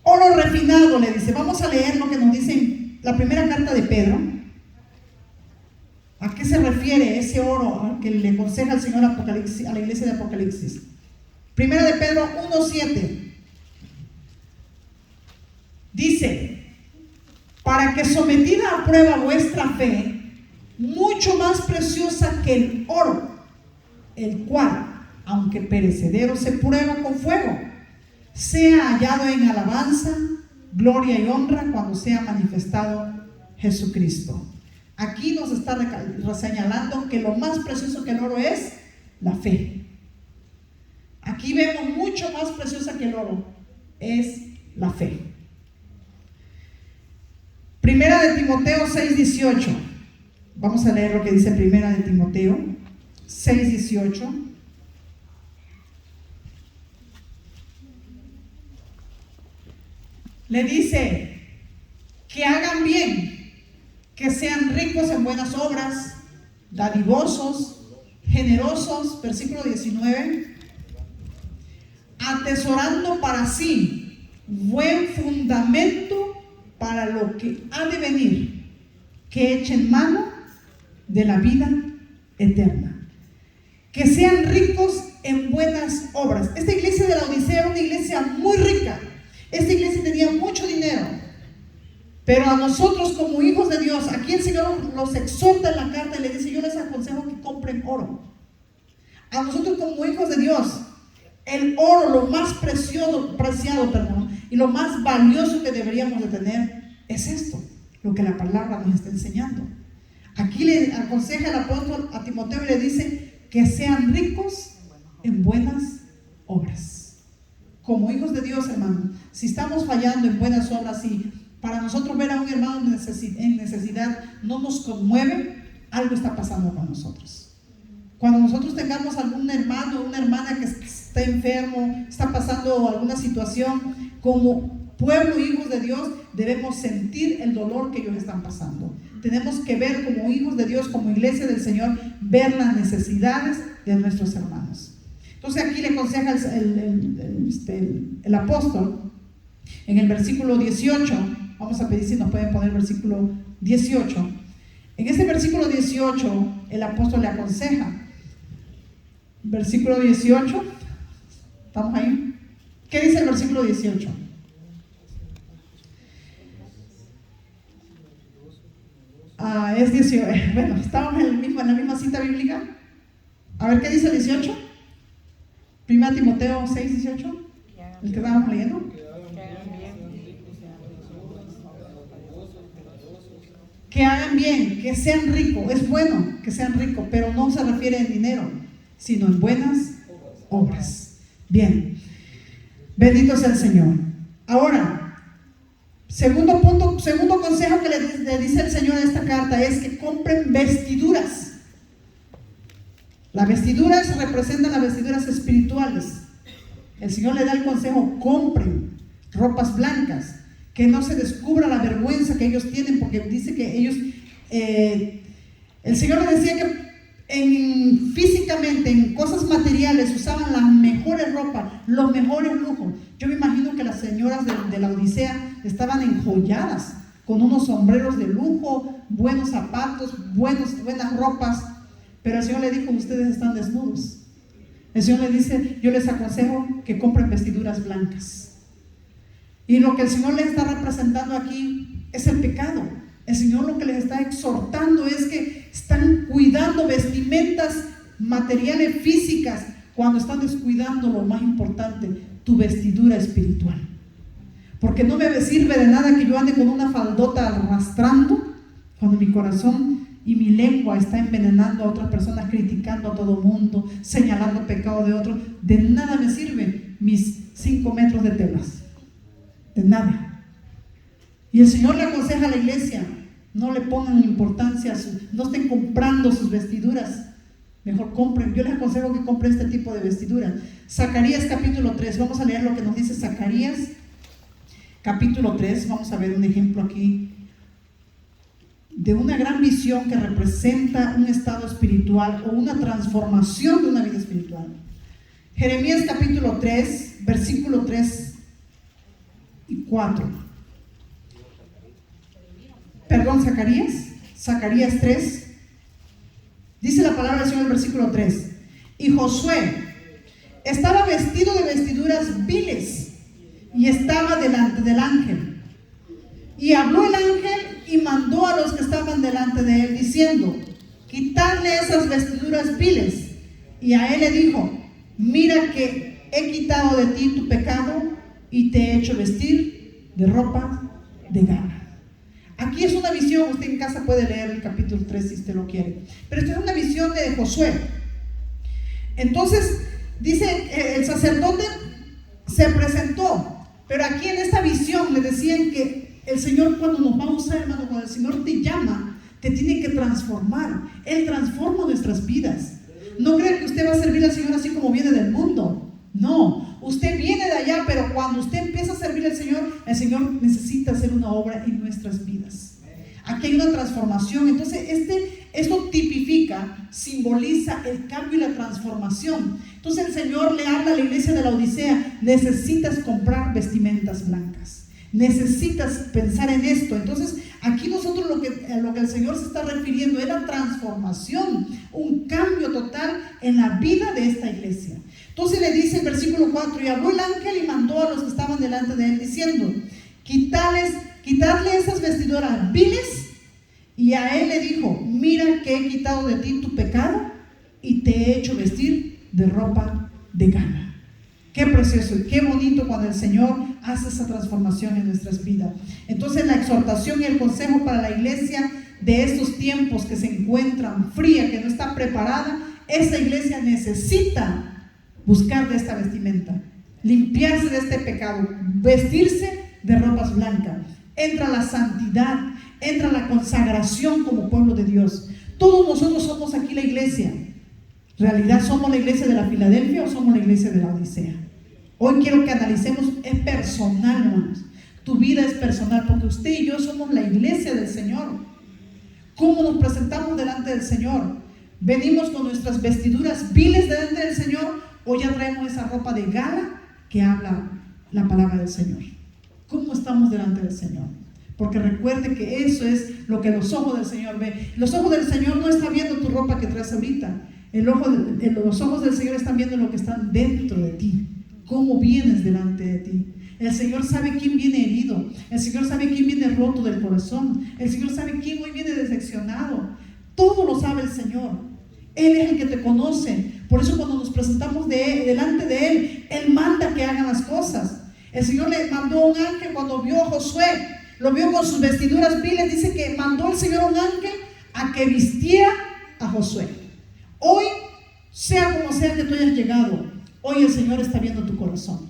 Oro refinado, le dice. Vamos a leer lo que nos dice en la primera carta de Pedro. ¿A qué se refiere ese oro al que le aconseja el Señor Apocalipsis, a la iglesia de Apocalipsis? Primera de Pedro 1:7. Dice: para que sometida a prueba vuestra fe, mucho más preciosa que el oro, el cual, aunque perecedero, se prueba con fuego, sea hallado en alabanza, gloria y honra cuando sea manifestado Jesucristo. Aquí nos está señalando que lo más precioso que el oro es la fe. Aquí vemos mucho más preciosa que el oro es la fe. Primera de Timoteo 6:18. Vamos a leer lo que dice Primera de Timoteo 6:18. Le dice que hagan bien, que sean ricos en buenas obras, dadivosos, generosos, versículo 19, atesorando para sí buen fundamento para lo que ha de venir, que echen mano de la vida eterna, que sean ricos en buenas obras. Esta iglesia de la Odisea era una iglesia muy rica. Esta iglesia tenía mucho dinero, pero a nosotros como hijos de Dios, aquí el Señor los exhorta en la carta y le dice: yo les aconsejo que compren oro. A nosotros como hijos de Dios, el oro, lo más preciado, y lo más valioso que deberíamos de tener es esto, lo que la palabra nos está enseñando. Aquí le aconseja el apóstol a Timoteo y le dice que sean ricos en buenas obras. Como hijos de Dios, hermano, si estamos fallando en buenas obras y para nosotros ver a un hermano en necesidad no nos conmueve, algo está pasando con nosotros. Cuando nosotros tengamos algún hermano o una hermana que está enfermo, está pasando alguna situación, como pueblo, hijos de Dios, debemos sentir el dolor que ellos están pasando. Tenemos que ver como hijos de Dios, como iglesia del Señor, ver las necesidades de nuestros hermanos. Entonces aquí le aconseja el apóstol en el versículo 18. Vamos a pedir si nos pueden poner el versículo 18. En ese versículo 18 el apóstol le aconseja. Versículo 18. ¿Estamos ahí? ¿Qué dice el versículo 18? Es 18. Bueno, estamos en la misma cita bíblica. A ver, ¿qué dice el 18? Primera Timoteo 6:18. El que estábamos leyendo. Que hagan bien, que sean ricos. Es bueno que sean ricos, pero no se refiere en dinero, sino en buenas obras. Bien, bendito sea el Señor. Ahora, segundo consejo que le dice el Señor en esta carta es que compren vestiduras. Las vestiduras representan las vestiduras espirituales. El Señor le da el consejo: compren ropas blancas, que no se descubra la vergüenza que ellos tienen, porque dice que ellos, el Señor les decía que físicamente, en cosas materiales, usaban las mejores ropas, los mejores lujos. Yo me imagino que las señoras de la Odisea estaban enjolladas, con unos sombreros de lujo, buenos zapatos, buenas ropas, pero el Señor le dijo: ustedes están desnudos. El Señor le dice: yo les aconsejo que compren vestiduras blancas. Y lo que el Señor les está representando aquí es el pecado. El Señor lo que les está exhortando es que están cuidando vestimentas materiales físicas cuando están descuidando lo más importante, tu vestidura espiritual. porque no me sirve de nada que yo ande con una faldota arrastrando cuando mi corazón y mi lengua está envenenando a otras personas, criticando a todo mundo, señalando el pecado de otros. De nada me sirven mis 5 metros de telas, de nada. Y el Señor le aconseja a la iglesia: no le pongan importancia, no estén comprando sus vestiduras, mejor compren. Yo les aconsejo que compren este tipo de vestiduras. Zacarías capítulo 3, vamos a leer lo que nos dice Zacarías capítulo 3, vamos a ver un ejemplo aquí de una gran visión que representa un estado espiritual o una transformación de una vida espiritual. Jeremías capítulo 3, versículo 3 y 4. Perdón, Zacarías 3, dice la palabra del Señor en el versículo 3: y Josué estaba vestido de vestiduras viles y estaba delante del ángel. Y habló el ángel y mandó a los que estaban delante de él, diciendo: quitadle esas vestiduras viles. Y a él le dijo: mira que he quitado de ti tu pecado y te he hecho vestir de ropa de gala. Aquí es una visión, usted en casa puede leer el capítulo 3 si usted lo quiere, pero esta es una visión de Josué. Entonces dice, el sacerdote se presentó, pero aquí en esta visión le decían que el Señor, cuando nos va a usar, hermano, cuando el Señor te llama, te tiene que transformar. Él transforma nuestras vidas. No crea que usted va a servir al Señor así como viene del mundo. No, usted viene de allá, pero cuando usted empieza a servir al Señor, el Señor necesita hacer una obra en nuestras vidas. Aquí hay una transformación. Entonces esto tipifica, simboliza el cambio y la transformación. Entonces el Señor le habla a la iglesia de la Odisea: necesitas comprar vestimentas blancas, necesitas pensar en esto. Entonces aquí nosotros lo que el Señor se está refiriendo es la transformación, un cambio total en la vida de esta iglesia. Entonces le dice el versículo 4: y habló el ángel y mandó a los que estaban delante de él, diciendo: quitadle esas vestiduras viles. Y a él le dijo: mira que he quitado de ti tu pecado y te he hecho vestir de ropa de gala. Qué precioso y qué bonito cuando el Señor hace esa transformación en nuestras vidas. Entonces la exhortación y el consejo para la iglesia de estos tiempos que se encuentran fría, que no está preparada: esa iglesia necesita buscar de esta vestimenta, limpiarse de este pecado, vestirse de ropas blancas. Entra la santidad, entra la consagración como pueblo de Dios. Todos nosotros somos aquí la iglesia. ¿En realidad somos la iglesia de la Filadelfia o somos la iglesia de la Odisea? Hoy quiero que analicemos, es personal, hermanos. Tu vida es personal, porque usted y yo somos la iglesia del Señor. ¿Cómo nos presentamos delante del Señor? ¿Venimos con nuestras vestiduras viles delante del Señor o ya traemos esa ropa de gala que habla la palabra del Señor? ¿Cómo estamos delante del Señor? Porque recuerde que eso es lo que los ojos del Señor ven. Los ojos del Señor no están viendo tu ropa que traes ahorita. Los ojos del Señor están viendo lo que está dentro de ti. Cómo vienes delante de ti. El Señor sabe quién viene herido. El Señor sabe quién viene roto del corazón. El Señor sabe quién hoy viene decepcionado. Todo lo sabe el Señor. Él es el que te conoce. Por eso cuando nos presentamos delante de Él, Él manda que hagan las cosas. El Señor le mandó un ángel cuando vio a Josué. Lo vio con sus vestiduras viles. Dice que mandó el Señor un ángel a que vistiera a Josué. Hoy, sea como sea que tú hayas llegado, hoy el Señor está viendo tu corazón.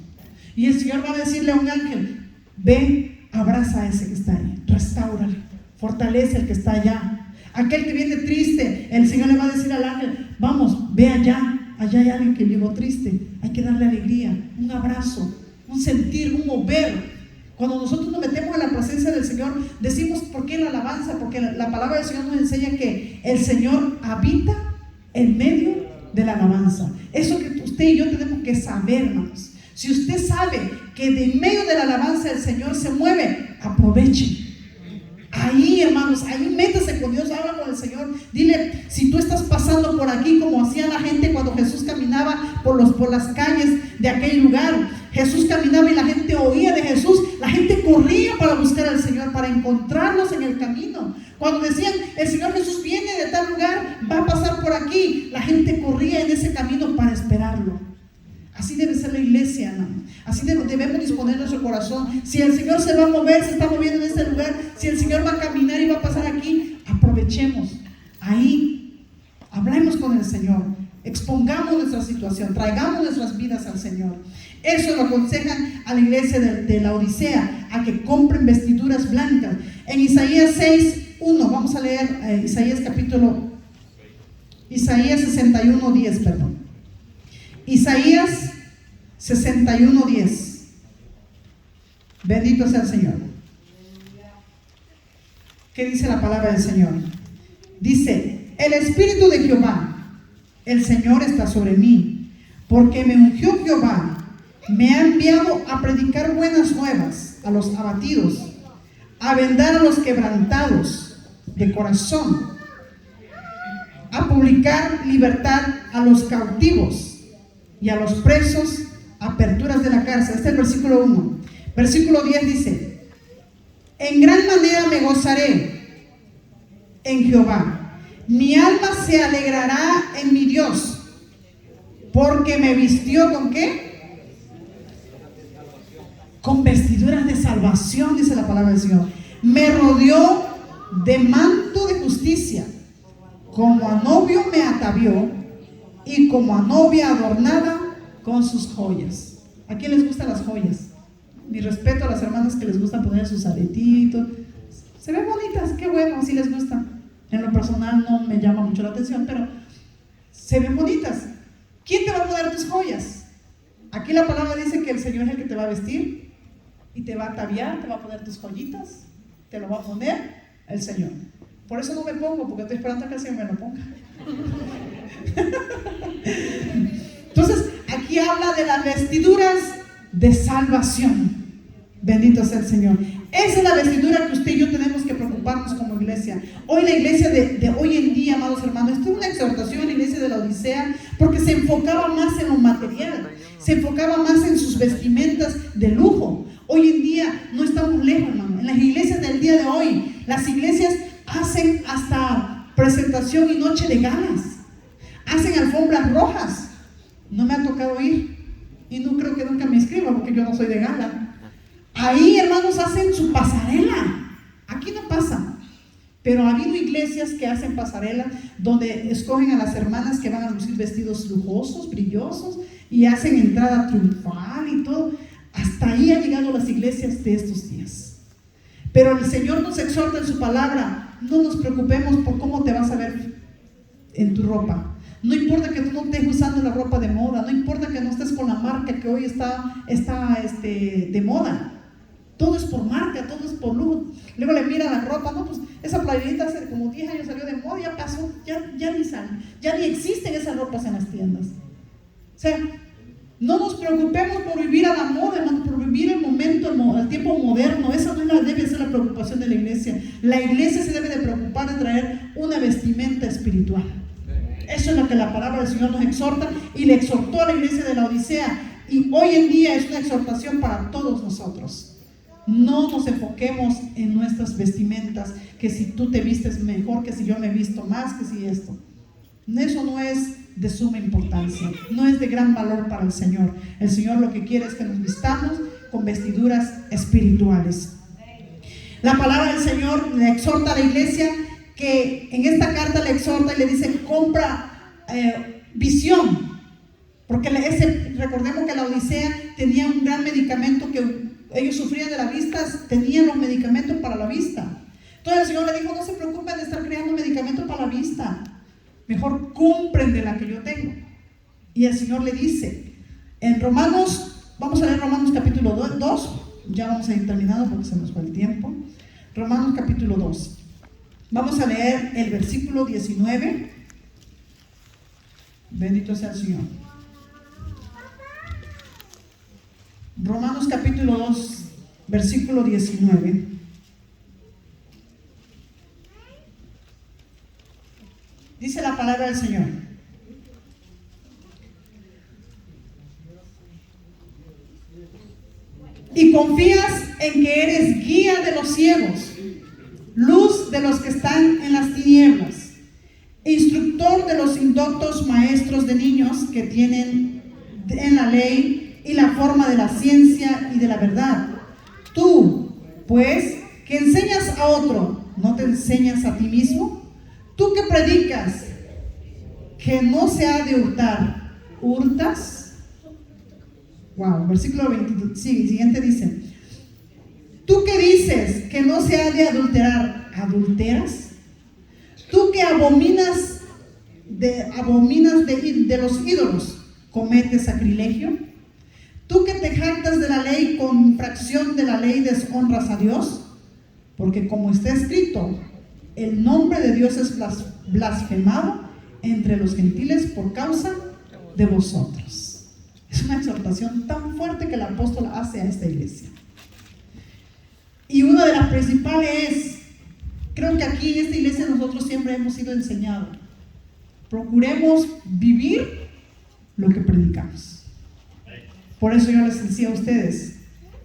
Y el Señor va a decirle a un ángel: ve, abraza a ese que está ahí, restáurale, fortalece al que está allá. Aquel que viene triste, el Señor le va a decir al ángel: vamos, ve allá hay alguien que llegó triste, hay que darle alegría, un abrazo, un sentir, un mover. Cuando nosotros nos metemos en la presencia del Señor, decimos: ¿por qué la alabanza? Porque la palabra del Señor nos enseña que el Señor habita en medio de la alabanza. Eso que usted y yo tenemos que saber, hermanos. Si usted sabe que de en medio de la alabanza el Señor se mueve, aproveche. Ahí, hermanos, ahí métase con Dios, habla con el Señor. Dile: si tú estás pasando por aquí como hacía la gente cuando Jesús caminaba por las calles de aquel lugar. Jesús caminaba y la gente oía de Jesús. La gente corría para buscar al Señor, para encontrarlos en el camino. Cuando decían: el Señor Jesús viene de tal lugar, va a pasar por aquí, la gente corría en ese camino para esperarlo. Así debe ser la iglesia, hermano. Así debemos disponer nuestro corazón. Si el Señor se va a mover, se está moviendo en este lugar, si el Señor va a caminar y va a pasar aquí, aprovechemos. Ahí, hablemos con el Señor, expongamos nuestra situación, traigamos nuestras vidas al Señor. Eso lo aconsejan a la iglesia de la Odisea, a que compren vestiduras blancas. En Isaías 6:1, vamos a leer Isaías 61:10, perdón. Isaías 61:10. Bendito sea el Señor. ¿Qué dice la palabra del Señor? Dice: el Espíritu de Jehová, el Señor, está sobre mí, porque me ungió Jehová, me ha enviado a predicar buenas nuevas a los abatidos, a vendar a los quebrantados de corazón, a publicar libertad a los cautivos y a los presos, aperturas de la cárcel. Este es el versículo 1. Versículo 10 dice: en gran manera me gozaré en Jehová, mi alma se alegrará en mi Dios, porque me vistió ¿con qué? Con vestiduras de salvación, dice la palabra del Señor. Me rodeó de manto de justicia, como a novio me atavió, y como a novia adornada con sus joyas. ¿A quién les gustan las joyas? Mi respeto a las hermanas que les gusta poner sus aretitos. Se ven bonitas, qué bueno, si les gustan. En lo personal no me llama mucho la atención, pero se ven bonitas. ¿Quién te va a poner tus joyas? Aquí la palabra dice que el Señor es el que te va a vestir y te va a ataviar, te va a poner tus joyitas, te lo va a poner el Señor. Por eso no me pongo, porque estoy esperando a que el Señor me lo ponga. Entonces, aquí habla de las vestiduras de salvación. Bendito sea el Señor. Esa es la vestidura que usted y yo tenemos que preocuparnos como iglesia. Hoy la iglesia de hoy en día, amados hermanos, esto es una exhortación a la iglesia de la Odisea, porque se enfocaba más en lo material, se enfocaba más en sus vestimentas de lujo. Hoy en día no estamos lejos, hermano. En las iglesias del día de hoy, las iglesias hacen hasta presentación y noche de galas, hacen alfombras rojas. No me ha tocado ir y no creo que nunca me inscriba, porque yo no soy de gala. Ahí, hermanos, hacen su pasarela. Aquí no pasa, pero ha habido iglesias que hacen pasarela, donde escogen a las hermanas que van a lucir vestidos lujosos, brillosos, y hacen entrada triunfal y todo. Hasta ahí han llegado las iglesias de estos días. Pero el Señor nos exhorta en su palabra: no nos preocupemos por cómo te vas a ver en tu ropa. No importa que tú no estés usando la ropa de moda, no importa que no estés con la marca que hoy está de moda. Todo es por marca, todo es por lujo. Luego le mira la ropa, no, pues esa playerita hace como 10 años salió de moda, ya pasó, ya ni sale, ya ni existen esas ropas en las tiendas. O sea, no nos preocupemos por vivir a la moda, hermano, por vivir el momento, el tiempo moderno. Esa no debe ser la preocupación de la iglesia. La iglesia se debe de preocupar de traer una vestimenta espiritual. Eso es lo que la palabra del Señor nos exhorta, y le exhortó a la iglesia de la Odisea, y hoy en día es una exhortación para todos nosotros. No nos enfoquemos en nuestras vestimentas, que si tú te vistes mejor, que si yo me he visto más, que si esto. Eso no es de suma importancia, no es de gran valor para el Señor. El Señor lo que quiere es que nos vistamos con vestiduras espirituales. La palabra del Señor le exhorta a la iglesia, que en esta carta le exhorta y le dice: compra visión, porque recordemos que la Odisea tenía un gran medicamento, que ellos sufrían de la vista, tenían los medicamentos para la vista. Entonces el Señor le dijo: no se preocupen de estar creando medicamentos para la vista, mejor compren de la que yo tengo. Y el Señor le dice en Romanos, vamos a leer Romanos capítulo 2, ya vamos a ir terminando porque se nos fue el tiempo. Romanos capítulo 2. Vamos a leer el versículo 19. Bendito sea el Señor. Romanos capítulo 2, versículo 19. Dice la palabra del Señor: y confías en que eres guía de los ciegos, luz de los que están en las tinieblas, instructor de los indoctos, maestros de niños que tienen en la ley y la forma de la ciencia y de la verdad. Tú, pues, que enseñas a otro, ¿no te enseñas a ti mismo? Tú que predicas que no se ha de hurtar, ¿hurtas? Wow, versículo 22, siguiente dice: tú que dices que no se ha de adulterar, ¿adulteras? Tú que abominas de los ídolos, ¿cometes sacrilegio? Tú que te jactas de la ley, con infracción de la ley deshonras a Dios, porque como está escrito, el nombre de Dios es blasfemado entre los gentiles por causa de vosotros. Es una exhortación tan fuerte que el apóstol hace a esta iglesia. Y una de las principales, creo que aquí en esta iglesia nosotros siempre hemos sido enseñados: procuremos vivir lo que predicamos. Por eso yo les decía a ustedes,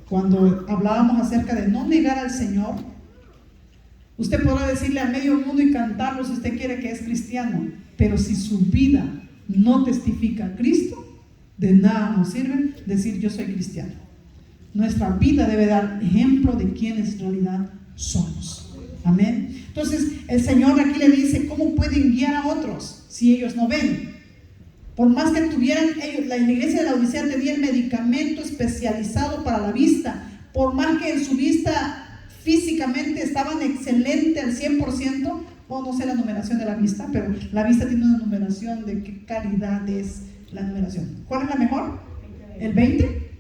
cuando hablábamos acerca de no negar al Señor, usted podrá decirle al medio mundo y cantarlo si usted quiere que es cristiano, pero si su vida no testifica a Cristo, de nada nos sirve decir yo soy cristiano. Nuestra vida debe dar ejemplo de quienes en realidad somos. Amén. Entonces el Señor aquí le dice: ¿cómo pueden guiar a otros si ellos no ven? Por más que tuvieran ellos, la iglesia de la Odisea tenía el medicamento especializado para la vista, por más que en su vista físicamente estaban excelente al 100%, o no sé la numeración de la vista, pero la vista tiene una numeración de qué calidad es la numeración. ¿Cuál es la mejor? ¿El 20?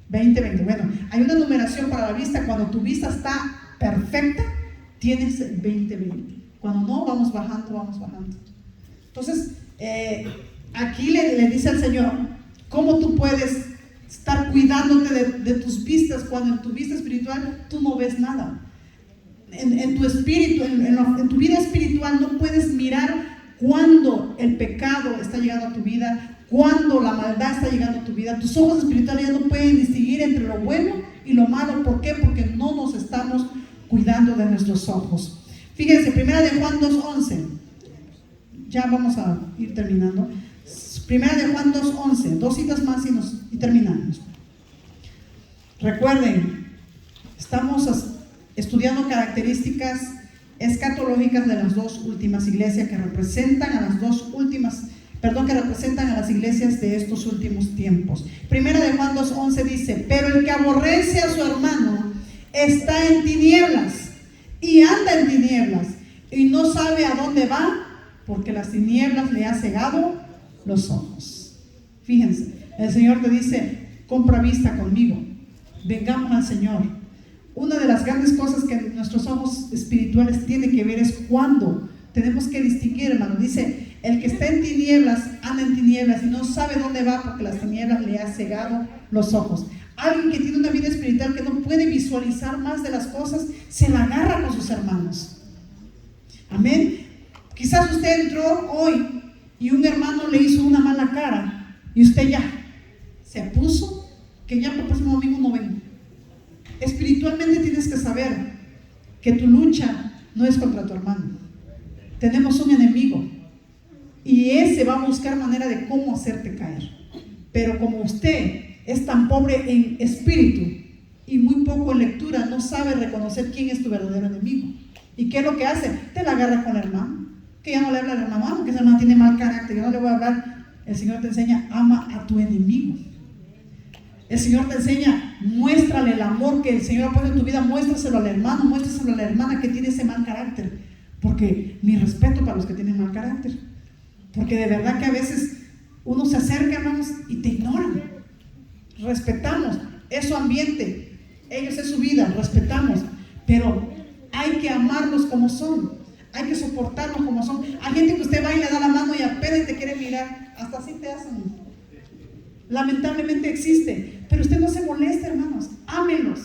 20. Bueno, hay una numeración para la vista. Cuando tu vista está perfecta, tienes el 20-20. Cuando no, vamos bajando. Entonces, aquí le dice al Señor: ¿cómo tú puedes estar cuidándote de tus vistas cuando en tu vista espiritual tú no ves nada? En tu espíritu, en tu vida espiritual no puedes mirar cuando el pecado está llegando a tu vida, cuando la maldad está llegando a tu vida. Tus ojos espirituales ya no pueden distinguir entre lo bueno y lo malo. ¿Por qué? Porque no nos estamos cuidando de nuestros ojos. Fíjense, 1 Juan 2:11. Ya vamos a ir terminando. 1 Juan 2:11. Dos citas más y terminamos. Recuerden, estamos estudiando características escatológicas de las dos últimas iglesias que representan a las iglesias de estos últimos tiempos. 1 Juan 2:11 dice: pero el que aborrece a su hermano está en tinieblas y anda en tinieblas y no sabe a dónde va, porque las tinieblas le ha cegado los ojos. Fíjense, el Señor te dice: compra vista conmigo, vengamos al Señor. Una de las grandes cosas que nuestros ojos espirituales tienen que ver es cuando tenemos que distinguir, hermano. Dice: el que está en tinieblas, anda en tinieblas y no sabe dónde va, porque las tinieblas le ha cegado los ojos. Alguien que tiene una vida espiritual que no puede visualizar más de las cosas, se la agarra con sus hermanos. Amén. Quizás usted entró hoy y un hermano le hizo una mala cara y usted ya se puso que ya para el próximo domingo no venga. Espiritualmente tienes que saber que tu lucha no es contra tu hermano. Tenemos un enemigo y ese va a buscar manera de cómo hacerte caer. Pero como usted es tan pobre en espíritu y muy poco en lectura, no sabe reconocer quién es tu verdadero enemigo. ¿Y qué es lo que hace? Te la agarra con el hermano, que ya no le habla al hermano, que ese hermano tiene mal carácter, yo no le voy a hablar. El Señor te enseña: ama a tu enemigo. El Señor te enseña: muéstrale el amor que el Señor ha puesto en tu vida, muéstraselo al hermano, muéstraselo a la hermana que tiene ese mal carácter. Porque mi respeto para los que tienen mal carácter, porque de verdad que a veces uno se acerca, hermanos, y te ignoran. Respetamos, es su ambiente, ellos es su vida, respetamos, pero hay que amarlos como son, hay que soportarlos como son. Hay gente que usted va y le da la mano y apenas te quiere mirar, hasta así te hacen. Lamentablemente existe, pero usted no se moleste, hermanos, ámelos.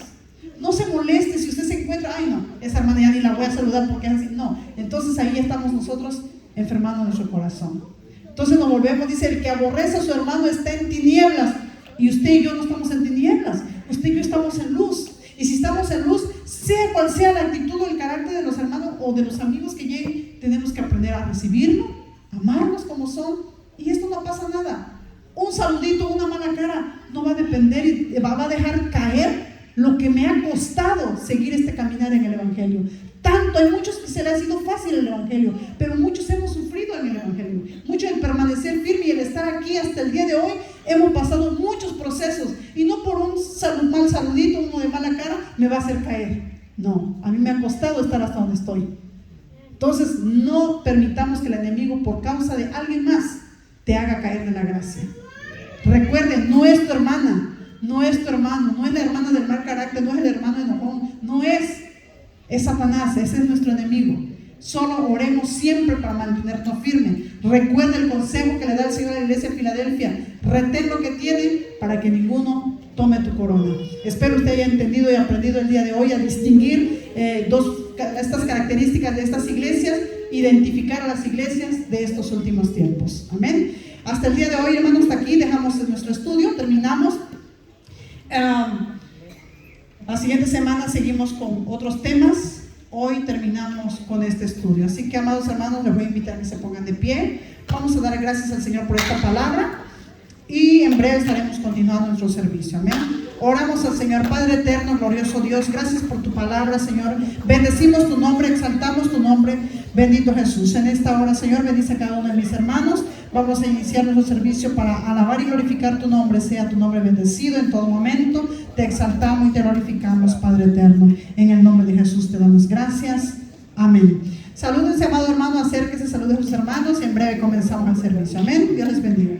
No se moleste si usted se encuentra: ay no, esa hermana ya ni la voy a saludar porque es así. No, entonces ahí estamos nosotros enfermando nuestro corazón. Entonces nos volvemos, dice: el que aborrece a su hermano está en tinieblas. Y usted y yo no estamos en tinieblas, usted y yo estamos en luz. Y si estamos en luz, sea cual sea la actitud o el carácter de los hermanos o de los amigos que lleguen, tenemos que aprender a recibirlo, amarlos como son, y esto no pasa nada. Un saludito, una mala cara, no va a depender y va a dejar caer lo que me ha costado seguir este caminar en el Evangelio. Tanto, hay muchos que se les ha sido fácil el Evangelio, pero muchos hemos sufrido en el Evangelio. Mucho el permanecer firme y el estar aquí hasta el día de hoy, hemos pasado muchos procesos, y no por un mal saludito, uno de mala cara, me va a hacer caer. No, a mí me ha costado estar hasta donde estoy. Entonces, no permitamos que el enemigo, por causa de alguien más, te haga caer de la gracia. Recuerden, no es tu hermana, no es tu hermano, no es la hermana del mal carácter, no es el hermano enojón, no es Satanás, ese es nuestro enemigo. Solo oremos siempre para mantenernos firmes. Recuerda el consejo que le da el Señor a la iglesia de Filadelfia: retén lo que tienen para que ninguno tome tu corona. Espero usted haya entendido y aprendido el día de hoy a distinguir estas características de estas iglesias, identificar a las iglesias de estos últimos tiempos. Amén. Hasta el día de hoy, hermanos, hasta aquí dejamos nuestro estudio, terminamos. La siguiente semana seguimos con otros temas. Hoy terminamos con este estudio. Así que, amados hermanos, les voy a invitar a que se pongan de pie. Vamos a dar gracias al Señor por esta palabra, y en breve estaremos continuando nuestro servicio. Amén. Oramos al Señor. Padre eterno, glorioso Dios, gracias por tu palabra, Señor. Bendecimos tu nombre, exaltamos tu nombre, bendito Jesús. En esta hora, Señor, bendice a cada uno de mis hermanos. Vamos a iniciar nuestro servicio para alabar y glorificar tu nombre. Sea tu nombre bendecido en todo momento. Te exaltamos y te glorificamos, Padre eterno. En el nombre de Jesús te damos gracias. Amén. Salúdense, amado hermano, acérquese, salude a sus hermanos, y en breve comenzamos el servicio. Amén. Dios les bendiga.